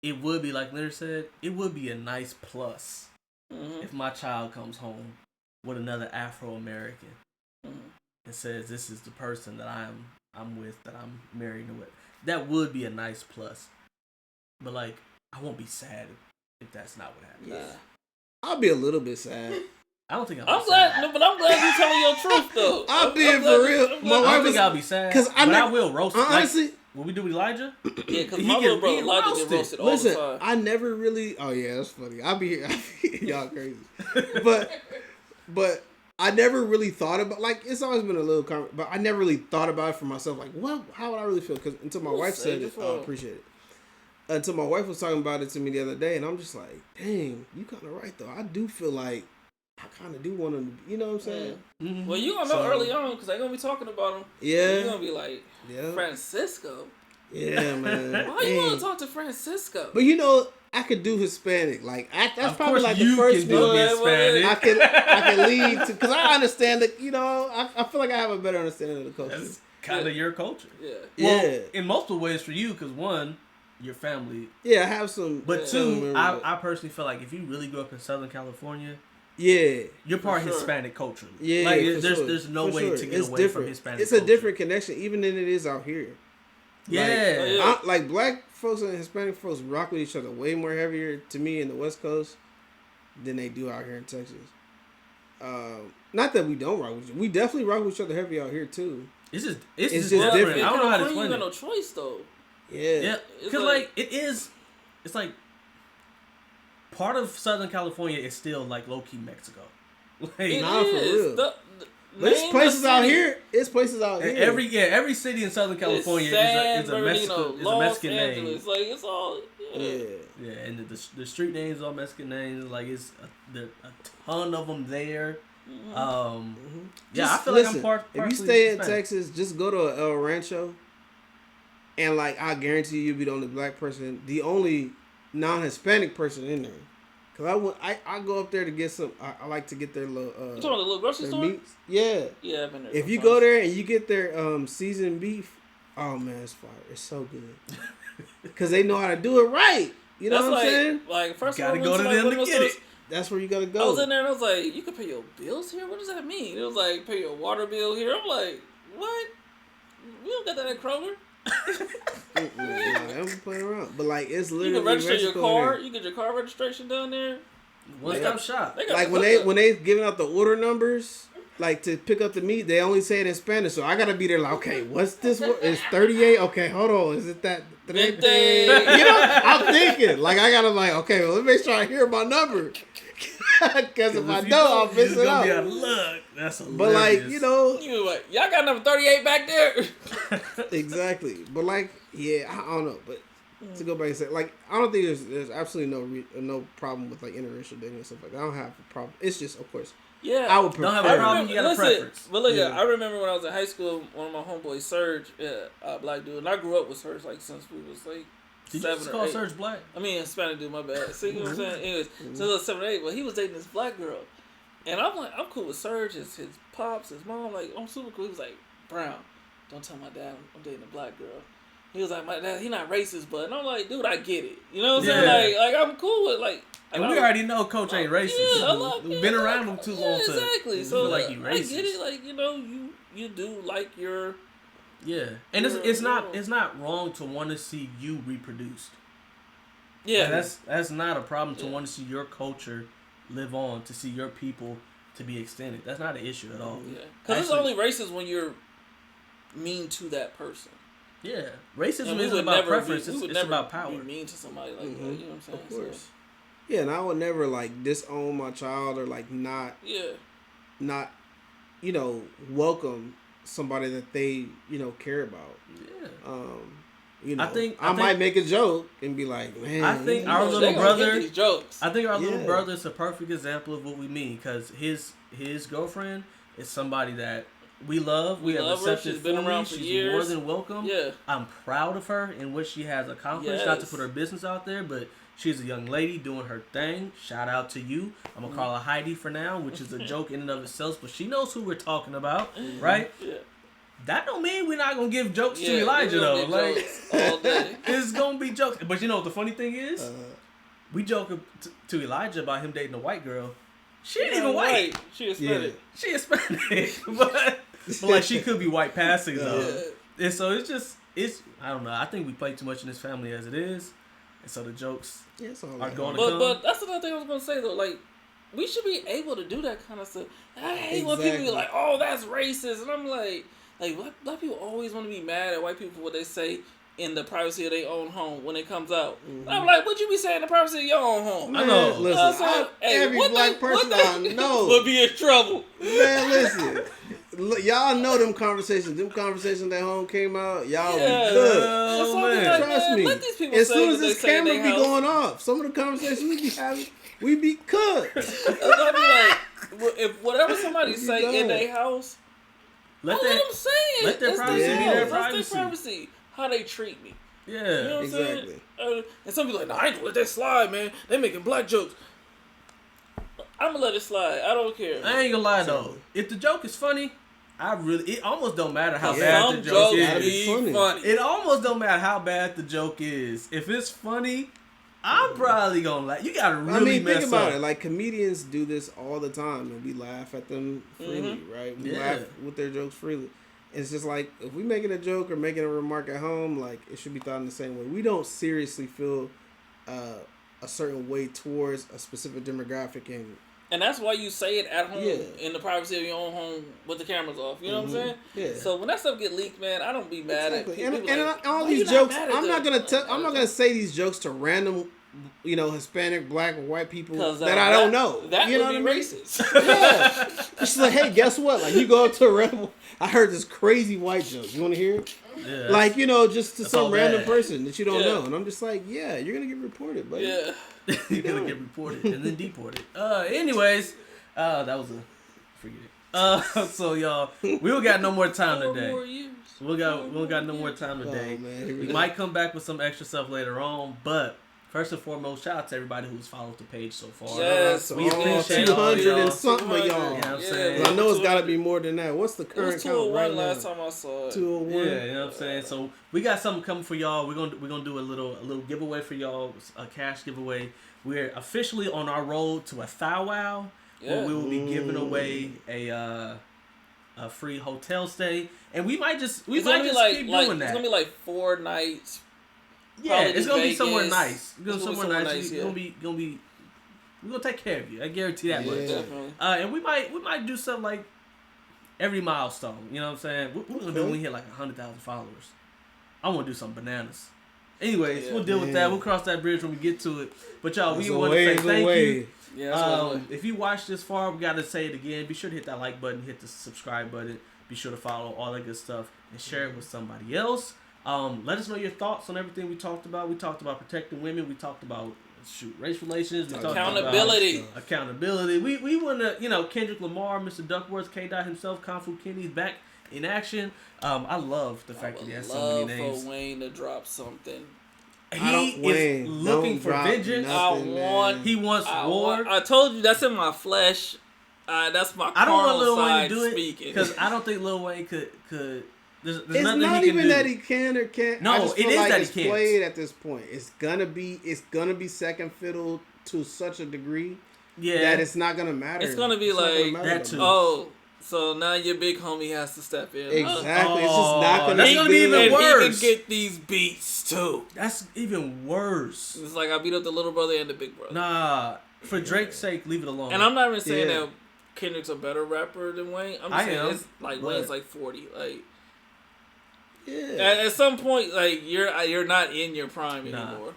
It would be, like Leonard said, it would be a nice plus if my child comes home with another Afro-American and says, this is the person that I'm with, that I'm married with. That would be a nice plus. But, like, I won't be sad if that's not what happens. Yeah. I'll be a little bit sad. I don't think I'm glad. No, but I'm glad you're telling your truth though. I'm being for real. I don't think I'll be sad. I will roast. Honestly, like, what we do with Elijah? Yeah, because my little brother Elijah get roasted all the time. I never really. Oh yeah, that's funny. I'll be here. Y'all crazy. But I never really thought about, like, it's always been a little, but I never really thought about it for myself. Like, how would I really feel? Because until my wife said it, I appreciate it. Until my wife was talking about it to me the other day, and I'm just like, dang, you kind of right, though. I do feel like I kind of do want him to, you know what I'm saying? Mm-hmm. Well, you gonna know early on, because they're going to be talking about him. Yeah. You're going to be like, Francisco? Yeah, man. Why you want to talk to Francisco? But I could do Hispanic. Like that's probably like the first one. Hispanic. I can lead to, because I understand that. I feel like I have a better understanding of the culture. That's kind of your culture. Yeah. Well, in multiple ways for you, because one, your family. Yeah, I have some. But two, I personally feel like if you really grew up in Southern California. Yeah, you're part Hispanic culture. Yeah, like there's no way to get away from Hispanic. It's a different connection, even than it is out here. Yeah, like black folks and Hispanic folks rock with each other way more heavier to me in the West Coast than they do out here in Texas. Not that we don't rock with each other. We definitely rock with each other heavy out here too. It's just different. I don't know how to explain it. You got no choice though. Yeah, because like it's like part of Southern California is still like low key Mexico. Like, nah, for real. There's places out here. It's places out here. Every city in Southern California is a Mexican name. Like it's all yeah, and the street names are Mexican names. Like there a ton of them there. Yeah, I feel like I'm part. If you stay in Texas, just go to El Rancho, and like I guarantee you'll be the only black person, the only non-Hispanic person in there. Cause I go up there to get some. I like to get their little. You talking about the little grocery store? Meats. Yeah. Yeah, I've been there. If you go there and you get their seasoned beef, oh man, it's fire! It's so good. Cause they know how to do it right. You know what I'm saying? Like first gotta go to them to get it. That's where you gotta go. I was in there and I was like, you can pay your bills here? What does that mean? It was like, pay your water bill here. I'm like, what? We don't got that at Kroger. I don't playing around. But like, it's literally you can register your car. There. You get your car registration down there. One-stop shop. Like when they giving out the order numbers, like to pick up the meat, they only say it in Spanish. So I gotta be there like, okay, what's this? It's 38. Okay, hold on. Is it that? You know, I'm thinking like I gotta like, okay, well, let me make sure I hear my number. Because if I don't, I'll miss it out. That's hilarious. But like, you like, y'all got number 38 back there. Exactly. But like, yeah, I don't know. But to go back and say, like, I don't think there's absolutely no problem with like interracial dating and stuff like that. I don't have a problem. It's just, of course, yeah, I would prefer. Don't have a problem. You got a preference. But look, I remember when I was in high school, one of my homeboys, Serge, a black dude, and I grew up with Serge like since we was like. Did you just call Serge black? I mean, Hispanic dude, my bad. See what I'm saying? Anyways, so it was 7 or 8, but he was dating this black girl. And I'm like, I'm cool with Serge, his pops, his mom, like, I'm super cool. He was like, Brown, don't tell my dad I'm dating a black girl. He was like, my dad, he not racist, but, and I'm like, dude, I get it. You know what I'm saying? Like I'm cool with, like. And we already know Coach ain't racist. Yeah, We've been around him too long to exactly. So feel like he racist. I get it, like, you do like your. Yeah, and it's not wrong to want to see you reproduced. Yeah, and that's not a problem to want to see your culture live on, to see your people to be extended. That's not an issue at all. Yeah, because it's only racist when you're mean to that person. Yeah, racism isn't about preference. It's about power. Be mean to somebody like that. You know what I'm saying? Of course. So. Yeah, and I would never like disown my child or like not welcome somebody that they care about. Yeah. I think might make a joke and be like, man. I think our little brother. These jokes. I think our little brother is a perfect example of what we mean, because his girlfriend is somebody that we love. We have accepted. She's been around for years. She's more than welcome. Yeah. I'm proud of her and what she has accomplished. Yes. Not to put her business out there, but she's a young lady doing her thing. Shout out to you. I'm gonna call her Heidi for now, which is a joke in and of itself, but she knows who we're talking about, right? Yeah. That don't mean we're not gonna give jokes to Elijah though. Like all day. It's gonna be jokes. But you know what the funny thing is? We joke to Elijah about him dating a white girl. She ain't even white. She Hispanic. She Hispanic. but like she could be white passing though. And so it's I don't know. I think we play too much in this family as it is. And so the jokes are going to come. But that's another thing I was gonna say though. Like, we should be able to do that kind of stuff. I hate when people be like, "Oh, that's racist," and I'm like black people always want to be mad at white people for what they say in the privacy of their own home when it comes out. I'm like, what you be saying in the privacy of your own home? Man, I know. Listen, every black person I know would be in trouble. Man, listen. Y'all know them conversations. Them conversations that home came out. Y'all be good. Man. Trust me. Let these people As say soon as what they this say in camera their be house. going off, some of the conversations we be having, we be cooked. I'll be like, if whatever somebody say in their house, let them say it. Let their privacy be their That's privacy. their privacy. How they treat me. Yeah, You know what exactly. I'm saying? And some people like, nah, I ain't gonna let that slide, man. They making black jokes. I'm gonna let it slide. I don't care. I ain't gonna lie though. If the joke is funny, it almost don't matter how bad the joke is. Funny. It almost don't matter how bad the joke is. If it's funny, I'm probably gonna laugh. You gotta really mess think about up. it. Like comedians do this all the time, and we laugh at them freely, right? We laugh with their jokes freely. It's just like if we making a joke or making a remark at home, like it should be thought in the same way. We don't seriously feel a certain way towards a specific demographic, and that's why you say it at home in the privacy of your own home with the cameras off. You know what I'm saying? Yeah. So when that stuff get leaked, man, I don't be mad at people. And like, all these jokes, I'm not gonna say these jokes to random, Hispanic, black, or white people that I don't know. That you know would be what I mean? racist. Yeah. It's like, hey, guess what? Like you go up to a random, I heard this crazy white joke. You want to hear it? Yeah, like just to some random bad. person that you don't know, and I'm just like, yeah, you're gonna get reported, buddy. Yeah. You're gonna get reported and then deported. Anyways, that was forget it. So y'all, we don't got no more time today. We don't got no more time today. Oh, man, we might come back with some extra stuff later on, but first and foremost, shout out to everybody who's followed the page so far. Yes, we appreciate 200 and y'all. something of y'all. You know what I'm saying? I know it's got to be more than that. What's the current count 201 right last now? time I saw it. 201. Yeah, you know what I'm saying? So we got something coming for y'all. We're gonna do a little giveaway for y'all, a cash giveaway. We're officially on our road to a thou wow. Where we will be giving away a free hotel stay, and we might just keep doing that. It's gonna be like 4 nights. Yeah, it's gonna be Vegas. somewhere nice. It's gonna be somewhere nice. It's yeah. gonna be. We're gonna take care of you. I guarantee that much. Definitely. And we might do something like every milestone. You know what I'm saying? We're gonna do when we hit like 100,000 followers. I want to do some bananas. Anyways, we'll deal with that. We'll cross that bridge when we get to it. But y'all, we want to say thank you. Yeah, if you watched this far, we gotta say it again. Be sure to hit that like button, hit the subscribe button. Be sure to follow all that good stuff and share it with somebody else. Let us know your thoughts on everything we talked about. We talked about protecting women. We talked about race relations. We talked accountability. About accountability. We want to, Kendrick Lamar, Mr. Duckworth, K-Dot himself, Kung Fu Kenny's back in action. I love the fact that he has so many names. For Wayne to drop something. He is looking for vengeance. He wants war. I told you that's in my flesh. That's my. I don't want Lil Wayne side to do it speaking because I don't think Lil Wayne could. There's it's nothing not he even can do. that he can or can't. No, I just feel it is like that he it's can't. played at this point. It's gonna be second fiddle to such a degree that it's not gonna matter. It's gonna be like that too. Oh, so now your big homie has to step in. Exactly. It's just not gonna. That's gonna be even worse. He can get these beats too. That's even worse. It's like I beat up the little brother and the big brother. Nah, for Drake's sake, leave it alone. And I'm not even saying that Kendrick's a better rapper than Wayne. I'm just saying it's like but Wayne's like 40. Like, yeah. At some point, like you're not in your prime anymore.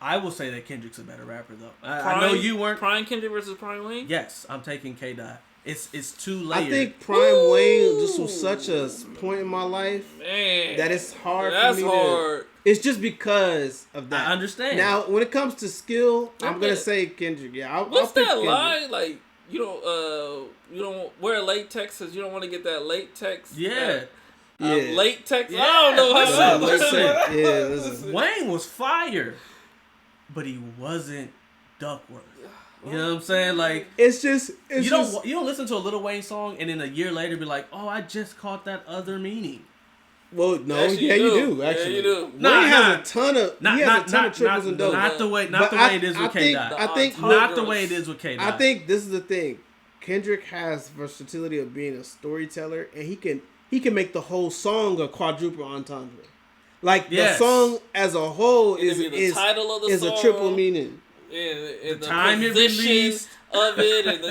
I will say that Kendrick's a better rapper though. I know you weren't. Prime Kendrick versus Prime Wayne. Yes, I'm taking K-Dot. It's too layered. I think Prime Wayne just was such a point in my life that it's hard for me to. It's just because of that. I understand. Now, when it comes to skill, I'm gonna say Kendrick. Yeah, I'll What's pick that Kendrick. line? Like you don't wear latex because you don't want to get that latex. Yeah. Latex. Yeah. I don't know how. Listen. Wayne was fire, but he wasn't Duckworth. You know what I'm saying? Like it's just you don't listen to a Lil Wayne song and then a year later be like, oh, I just caught that other meaning. Well, no, you do. Actually, you do. Wayne has a ton of triples and doubles. Not the way it is with K-Dot. I think not the way it is with K-Dot. I think this is the thing. Kendrick has versatility of being a storyteller, and he can make the whole song a quadruple entendre. Like the song as a whole is title of the song, a triple meaning. In the time it released, of it, and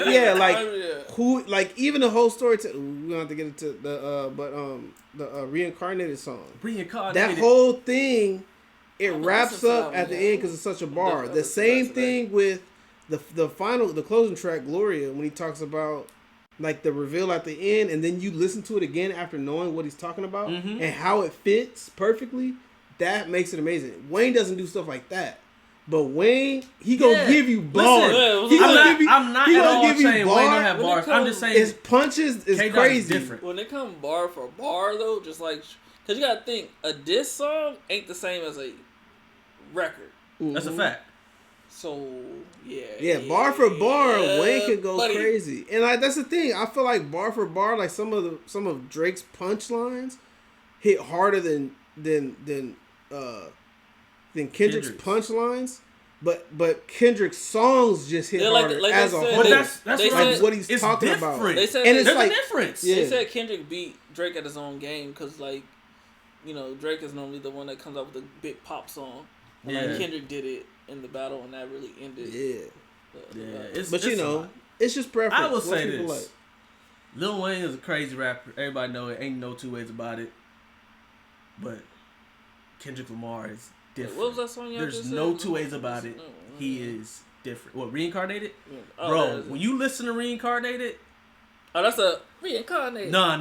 who, like, even the whole story. We don't have to get into the reincarnated song. Reincarnated. That whole thing, it wraps up at the end because it's such a bar. The same thing with the closing track, Gloria, when he talks about like the reveal at the end, and then you listen to it again after knowing what he's talking about and how it fits perfectly. That makes it amazing. Wayne doesn't do stuff like that. But Wayne, he gonna give you bars. I'm not at all saying Wayne don't have bars. I'm just saying his punches is crazy. Different. When it comes bar for bar though, just like, cause you gotta think a diss song ain't the same as a record. That's a fact. So bar for bar, Wayne can go crazy, and like that's the thing. I feel like bar for bar, like some of Drake's punchlines hit harder than Kendrick's punchlines, but Kendrick's songs just hit harder as a whole. That's like what he's talking different. about. They said there's a difference. They said Kendrick beat Drake at his own game because, like, you know, Drake is normally the one that comes up with a big pop song. And like Kendrick did it in the battle, and that really ended. But you know, it's just preference. I will say this: like. Lil Wayne is a crazy rapper. Everybody know it. Ain't no two ways about it. But Kendrick Lamar is different. What was that song? There's no two ways about it. He is different. What, Reincarnated? Bro, when you listen to Reincarnated. Oh, that's a Reincarnated. No.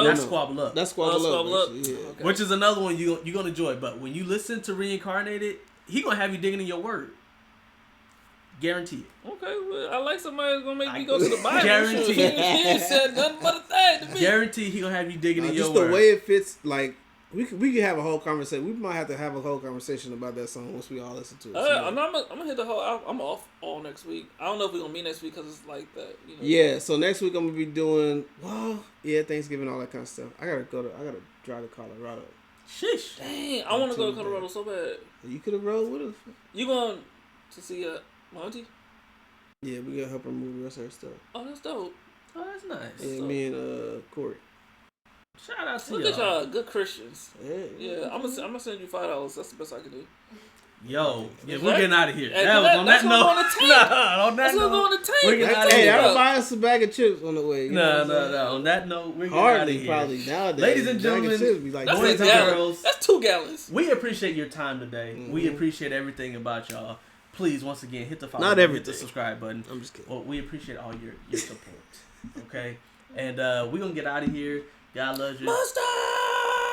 That's Squabble Up. That's Squabble Up. Yeah. Okay. Which is another one you're going to enjoy. But when you listen to Reincarnated, he going to have you digging in your word. Guarantee it. Okay, well, I like somebody who's going to make me go to the Bible. Guarantee it. He ain't said nothing but a thing to me. Guarantee he going to have you digging in your word. Just the way it fits, like, we could have a whole conversation. We might have to have a whole conversation about that song once we all listen to it. I'm gonna hit the whole album. I'm off all next week. I don't know if we're gonna meet next week because it's like that. You know? Yeah, so next week I'm gonna be doing Thanksgiving, all that kind of stuff. I gotta drive to Colorado. Sheesh. Dang, I want to go to Colorado so bad. You could have rode with us. You going to see my auntie? Yeah, we gotta help her move the rest of her stuff. Oh, that's dope. Oh, that's nice. Yeah, so, me and Corey. Shout out to Look y'all. at y'all, good Christians. Yeah, I'm gonna send you $5. That's the best I can do. Yo, we're getting out of here. Hey, on that note. On that note. We're getting out of here. Hey, I'll buy us a bag of chips on the way. No. On that note, we're getting out of here. Probably nowadays. Ladies and gentlemen, like boys and girls, that's 2 gallons. We appreciate your time today. Mm-hmm. We appreciate everything about y'all. Please, once again, hit the follow button, hit the subscribe button. I'm just kidding. Well, we appreciate all your support. Okay? And we're going to get out of here. God loves you. Monster!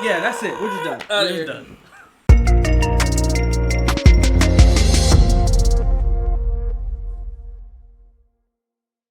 Yeah, that's it. We're just done.